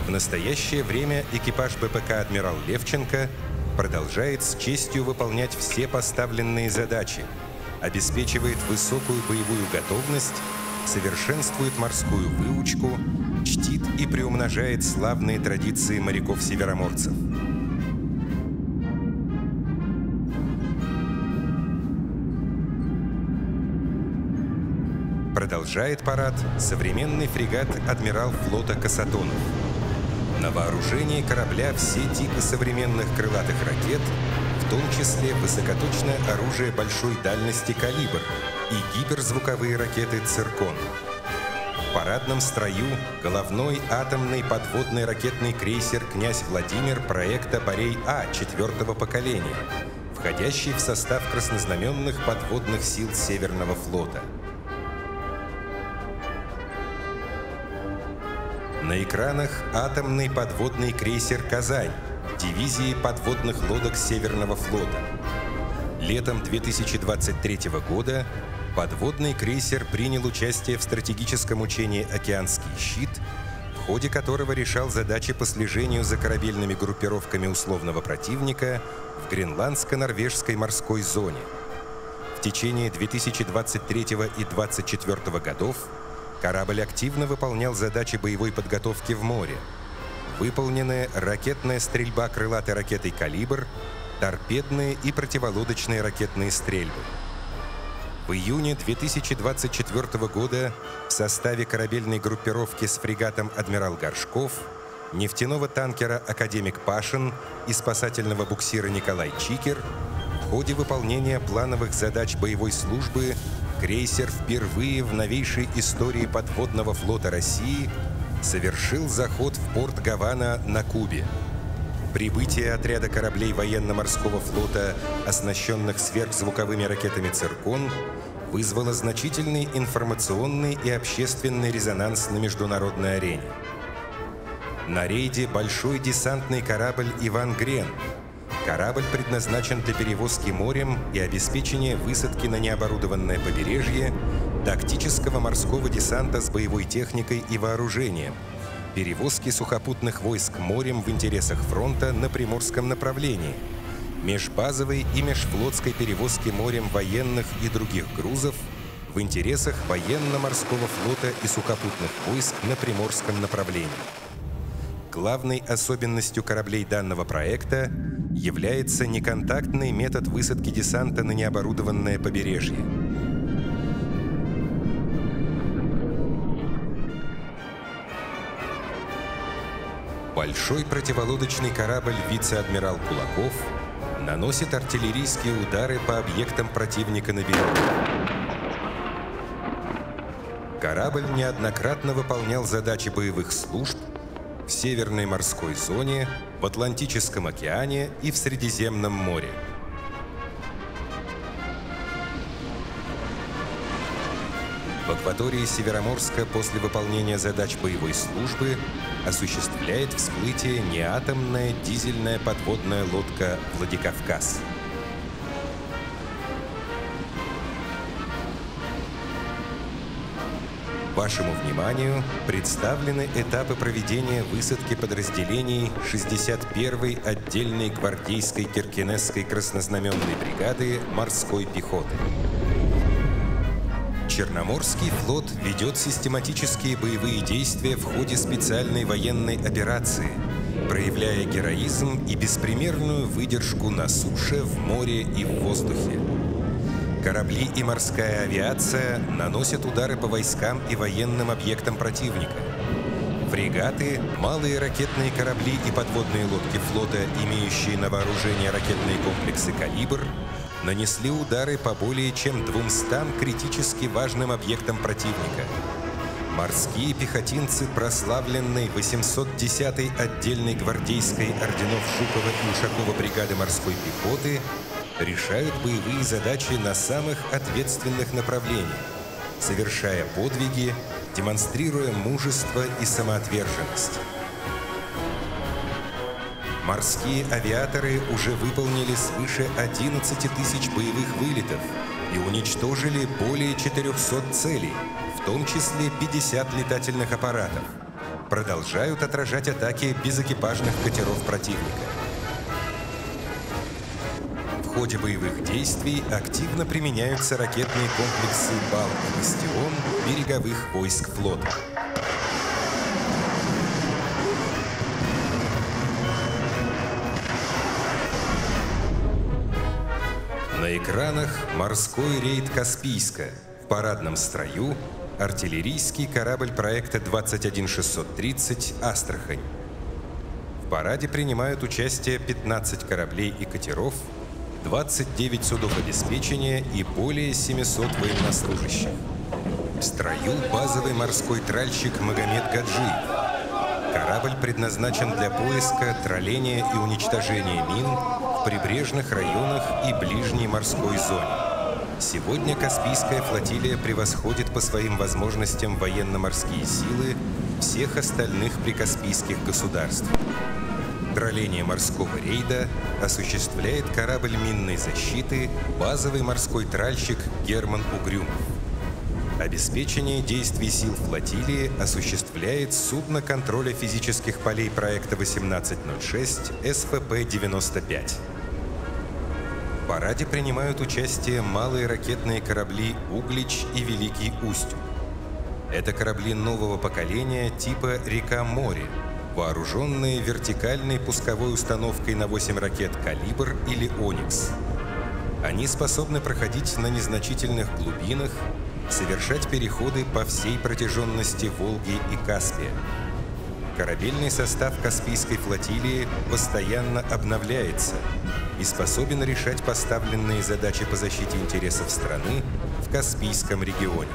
В настоящее время экипаж БПК «Адмирал Левченко» продолжает с честью выполнять все поставленные задачи, обеспечивает высокую боевую готовность, совершенствует морскую выучку, чтит и приумножает славные традиции моряков-североморцев. Продолжает парад современный фрегат «Адмирал флота Касатонов». На вооружении корабля все типы современных крылатых ракет, в том числе высокоточное оружие большой дальности «Калибр» и гиперзвуковые ракеты «Циркон». В парадном строю головной атомный подводный ракетный крейсер «Князь Владимир» проекта «Борей-А» 4-го поколения, входящий в состав краснознаменных подводных сил Северного флота. На экранах атомный подводный крейсер «Казань» дивизии подводных лодок Северного флота. Летом 2023 года подводный крейсер принял участие в стратегическом учении «Океанский щит», в ходе которого решал задачи по слежению за корабельными группировками условного противника в Гренландско-Норвежской морской зоне. В течение 2023 и 2024 годов корабль активно выполнял задачи боевой подготовки в море. Выполнены ракетная стрельба крылатой ракетой «Калибр», торпедные и противолодочные ракетные стрельбы. В июне 2024 года в составе корабельной группировки с фрегатом «Адмирал Горшков», нефтяного танкера «Академик Пашин» и спасательного буксира «Николай Чикер» в ходе выполнения плановых задач боевой службы крейсер впервые в новейшей истории подводного флота России совершил заход в порт Гавана на Кубе. Прибытие отряда кораблей военно-морского флота, оснащенных сверхзвуковыми ракетами «Циркон», вызвало значительный информационный и общественный резонанс на международной арене. На рейде большой десантный корабль «Иван Грен». Корабль предназначен для перевозки морем и обеспечения высадки на необорудованное побережье тактического морского десанта с боевой техникой и вооружением, перевозки сухопутных войск морем в интересах фронта на приморском направлении, межбазовой и межфлотской перевозки морем военных и других грузов в интересах военно-морского флота и сухопутных войск на приморском направлении. Главной особенностью кораблей данного проекта является неконтактный метод высадки десанта на необорудованное побережье. Большой противолодочный корабль «Вице-адмирал Кулаков» наносит артиллерийские удары по объектам противника на берегу. Корабль неоднократно выполнял задачи боевых служб в Северной морской зоне, в Атлантическом океане и в Средиземном море. В акватории Североморска после выполнения задач боевой службы осуществляет всплытие неатомная дизельная подводная лодка «Владикавказ». Вашему вниманию представлены этапы проведения высадки подразделений 61-й отдельной гвардейской Киркенесской краснознаменной бригады морской пехоты. Черноморский флот ведет систематические боевые действия в ходе специальной военной операции, проявляя героизм и беспримерную выдержку на суше, в море и в воздухе. Корабли и морская авиация наносят удары по войскам и военным объектам противника. Фрегаты, малые ракетные корабли и подводные лодки флота, имеющие на вооружении ракетные комплексы «Калибр», нанесли удары по более чем 200 критически важным объектам противника. Морские пехотинцы прославленной 810-й отдельной гвардейской орденов Жукова и Ушакова бригады морской пехоты решают боевые задачи на самых ответственных направлениях, совершая подвиги, демонстрируя мужество и самоотверженность. Морские авиаторы уже выполнили свыше 11 тысяч боевых вылетов и уничтожили более 400 целей, в том числе 50 летательных аппаратов. Продолжают отражать атаки безэкипажных катеров противника. В ходе боевых действий активно применяются ракетные комплексы «Бал» и «Бастион» береговых войск флота. На экранах морской рейд «Каспийска». В парадном строю артиллерийский корабль проекта 21630 «Астрахань». В параде принимают участие 15 кораблей и катеров, 29 судов обеспечения и более 700 военнослужащих. В строю базовый морской тральщик «Магомед Гаджиев». Корабль предназначен для поиска, тролления и уничтожения мин в прибрежных районах и ближней морской зоне. Сегодня Каспийская флотилия превосходит по своим возможностям военно-морские силы всех остальных прикаспийских государств. Тролление морского рейда осуществляет корабль минной защиты, базовый морской тральщик «Герман Угрюмов». Обеспечение действий сил флотилии осуществляет судно контроля физических полей проекта 1806 СФП-95. В параде принимают участие малые ракетные корабли «Углич» и «Великий Устюг». Это корабли нового поколения типа «Река-море», вооруженные вертикальной пусковой установкой на 8 ракет «Калибр» или «Оникс». Они способны проходить на незначительных глубинах, совершать переходы по всей протяженности Волги и Каспия. Корабельный состав Каспийской флотилии постоянно обновляется и способен решать поставленные задачи по защите интересов страны в Каспийском регионе.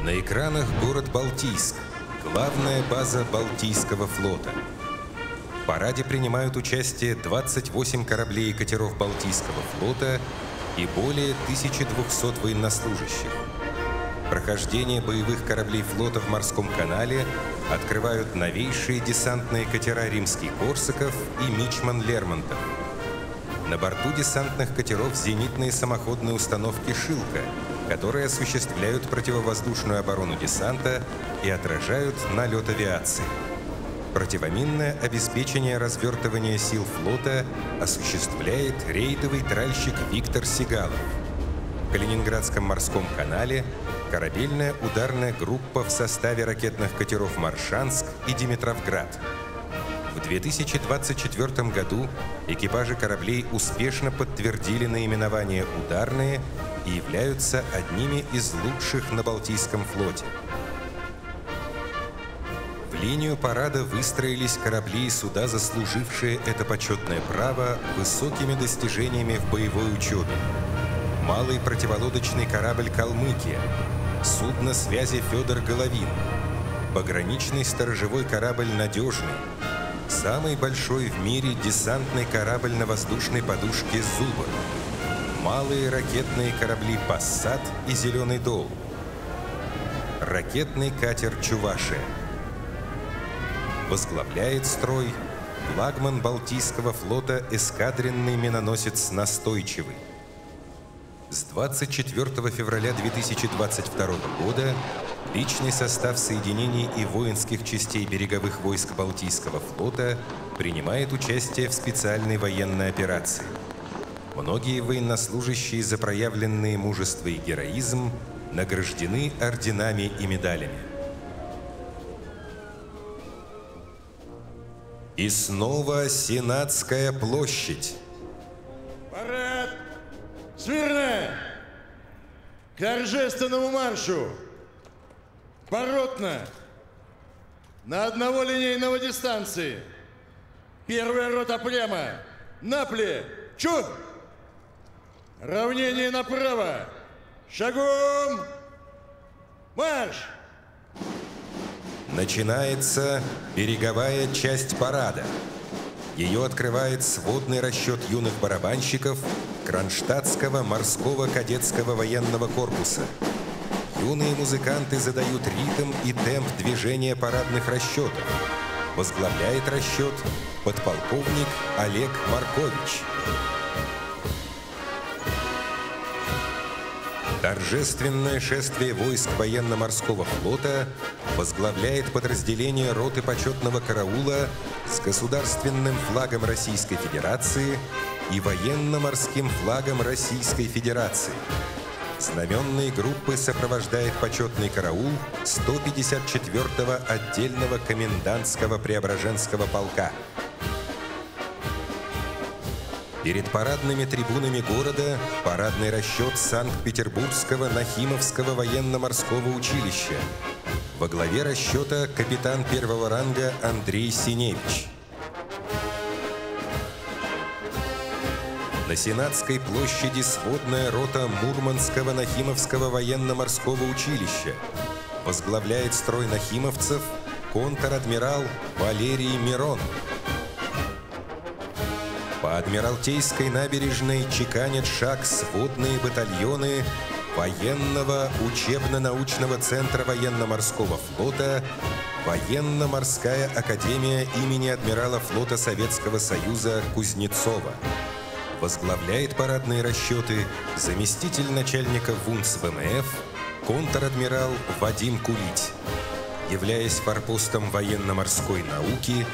На экранах город Балтийск, главная база Балтийского флота. В параде принимают участие 28 кораблей и катеров Балтийского флота и более 1200 военнослужащих. Прохождение боевых кораблей флота в морском канале открывают новейшие десантные катера «Римский Корсаков» и «Мичман Лермонтов». На борту десантных катеров зенитные самоходные установки «Шилка», которые осуществляют противовоздушную оборону десанта и отражают налет авиации. Противоминное обеспечение развертывания сил флота осуществляет рейдовый тральщик Виктор Сигалов. В Калининградском морском канале корабельная ударная группа в составе ракетных катеров «Моршанск» и «Димитровград». В 2024 году экипажи кораблей успешно подтвердили наименование «ударные» и являются одними из лучших на Балтийском флоте. В линию парада выстроились корабли и суда, заслужившие это почетное право высокими достижениями в боевой учебе. Малый противолодочный корабль «Калмыкия», судно связи «Федор Головин», пограничный сторожевой корабль «Надежный», самый большой в мире десантный корабль на воздушной подушке «Зубр», малые ракетные корабли «Пассат» и «Зеленый дол», ракетный катер «Чувашия». Возглавляет строй флагман Балтийского флота эскадренный миноносец «Настойчивый». С 24 февраля 2022 года личный состав соединений и воинских частей береговых войск Балтийского флота принимает участие в специальной военной операции. Многие военнослужащие за проявленные мужество и героизм награждены орденами и медалями. И снова Сенатская площадь. Парад! Смирно! К торжественному маршу! Поротно! На одного линейного дистанции! Первая рота прямо! Напли! Чу! Равнение направо! Шагом! Марш! Начинается береговая часть парада. Ее открывает сводный расчет юных барабанщиков Кронштадтского морского кадетского военного корпуса. Юные музыканты задают ритм и темп движения парадных расчетов. Возглавляет расчет подполковник Олег Маркович. Торжественное шествие войск военно-морского флота возглавляет подразделение роты почетного караула с государственным флагом Российской Федерации и военно-морским флагом Российской Федерации. Знаменные группы сопровождает почетный караул 154-го отдельного комендантского Преображенского полка. Перед парадными трибунами города парадный расчет Санкт-Петербургского Нахимовского военно-морского училища. Во главе расчета капитан первого ранга Андрей Синевич. На Сенатской площади сводная рота Мурманского Нахимовского военно-морского училища. Возглавляет строй нахимовцев контр-адмирал Валерий Мирон. По Адмиралтейской набережной чеканят шаг сводные батальоны военного учебно-научного центра военно-морского флота Военно-морская академия имени адмирала флота Советского Союза Кузнецова. Возглавляет парадные расчеты заместитель начальника ВУНС ВМФ контр-адмирал Вадим Кулить. Являясь форпостом военно-морской науки,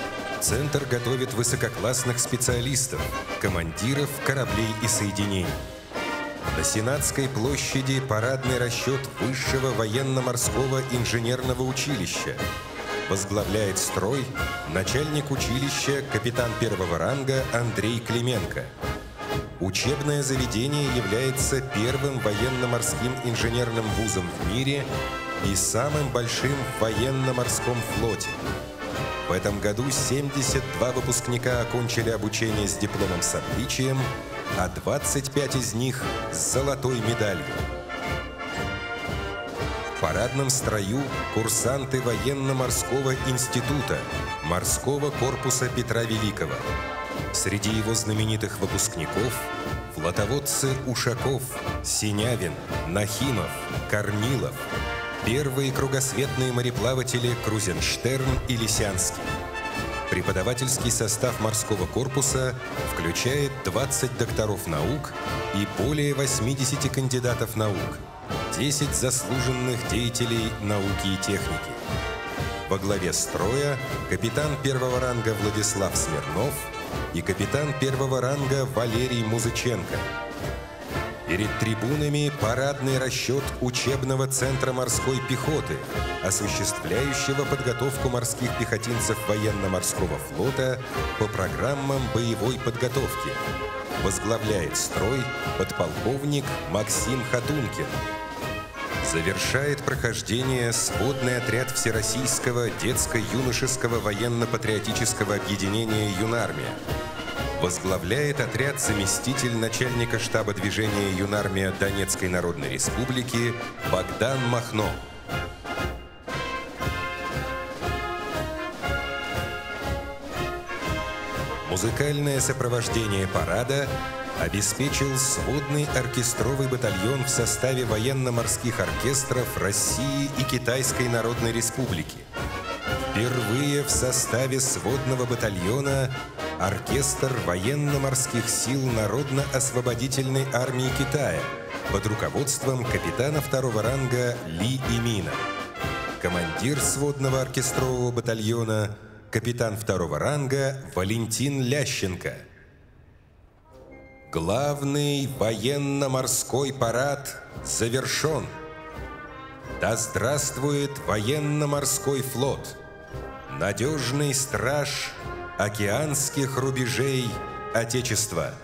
Центр готовит высококлассных специалистов, командиров кораблей и соединений. На Сенатской площади парадный расчет Высшего военно-морского инженерного училища. Возглавляет строй начальник училища капитан первого ранга Андрей Клименко. Учебное заведение является первым военно-морским инженерным вузом в мире и самым большим в военно-морском флоте. В этом году 72 выпускника окончили обучение с дипломом с отличием, а 25 из них с золотой медалью. парадном строю курсанты военно-морского института морского корпуса Петра Великого. Среди его знаменитых выпускников – флотоводцы Ушаков, Синявин, Нахимов, Корнилов, первые кругосветные мореплаватели Крузенштерн и Лисянский. Преподавательский состав морского корпуса включает 20 докторов наук и более 80 кандидатов наук, 10 заслуженных деятелей науки и техники. Во главе строя капитан первого ранга Владислав Смирнов и капитан первого ранга Валерий Музыченко. Перед трибунами парадный расчет учебного центра морской пехоты, осуществляющего подготовку морских пехотинцев военно-морского флота по программам боевой подготовки. Возглавляет строй подполковник Максим Хатункин. Завершает прохождение сводный отряд Всероссийского детско-юношеского военно-патриотического объединения «Юнармия». Возглавляет отряд заместитель начальника штаба движения «Юнармия» Донецкой Народной Республики Богдан Махно. Музыкальное сопровождение парада обеспечил сводный оркестровый батальон в составе военно-морских оркестров России и Китайской Народной Республики. Впервые в составе сводного батальона оркестр военно-морских сил Народно-освободительной армии Китая под руководством капитана второго ранга Ли Имина. Командир сводного оркестрового батальона капитан второго ранга Валентин Лященко. Главный военно-морской парад завершен. Да здравствует военно-морской флот, надежный страж океанских рубежей Отечества!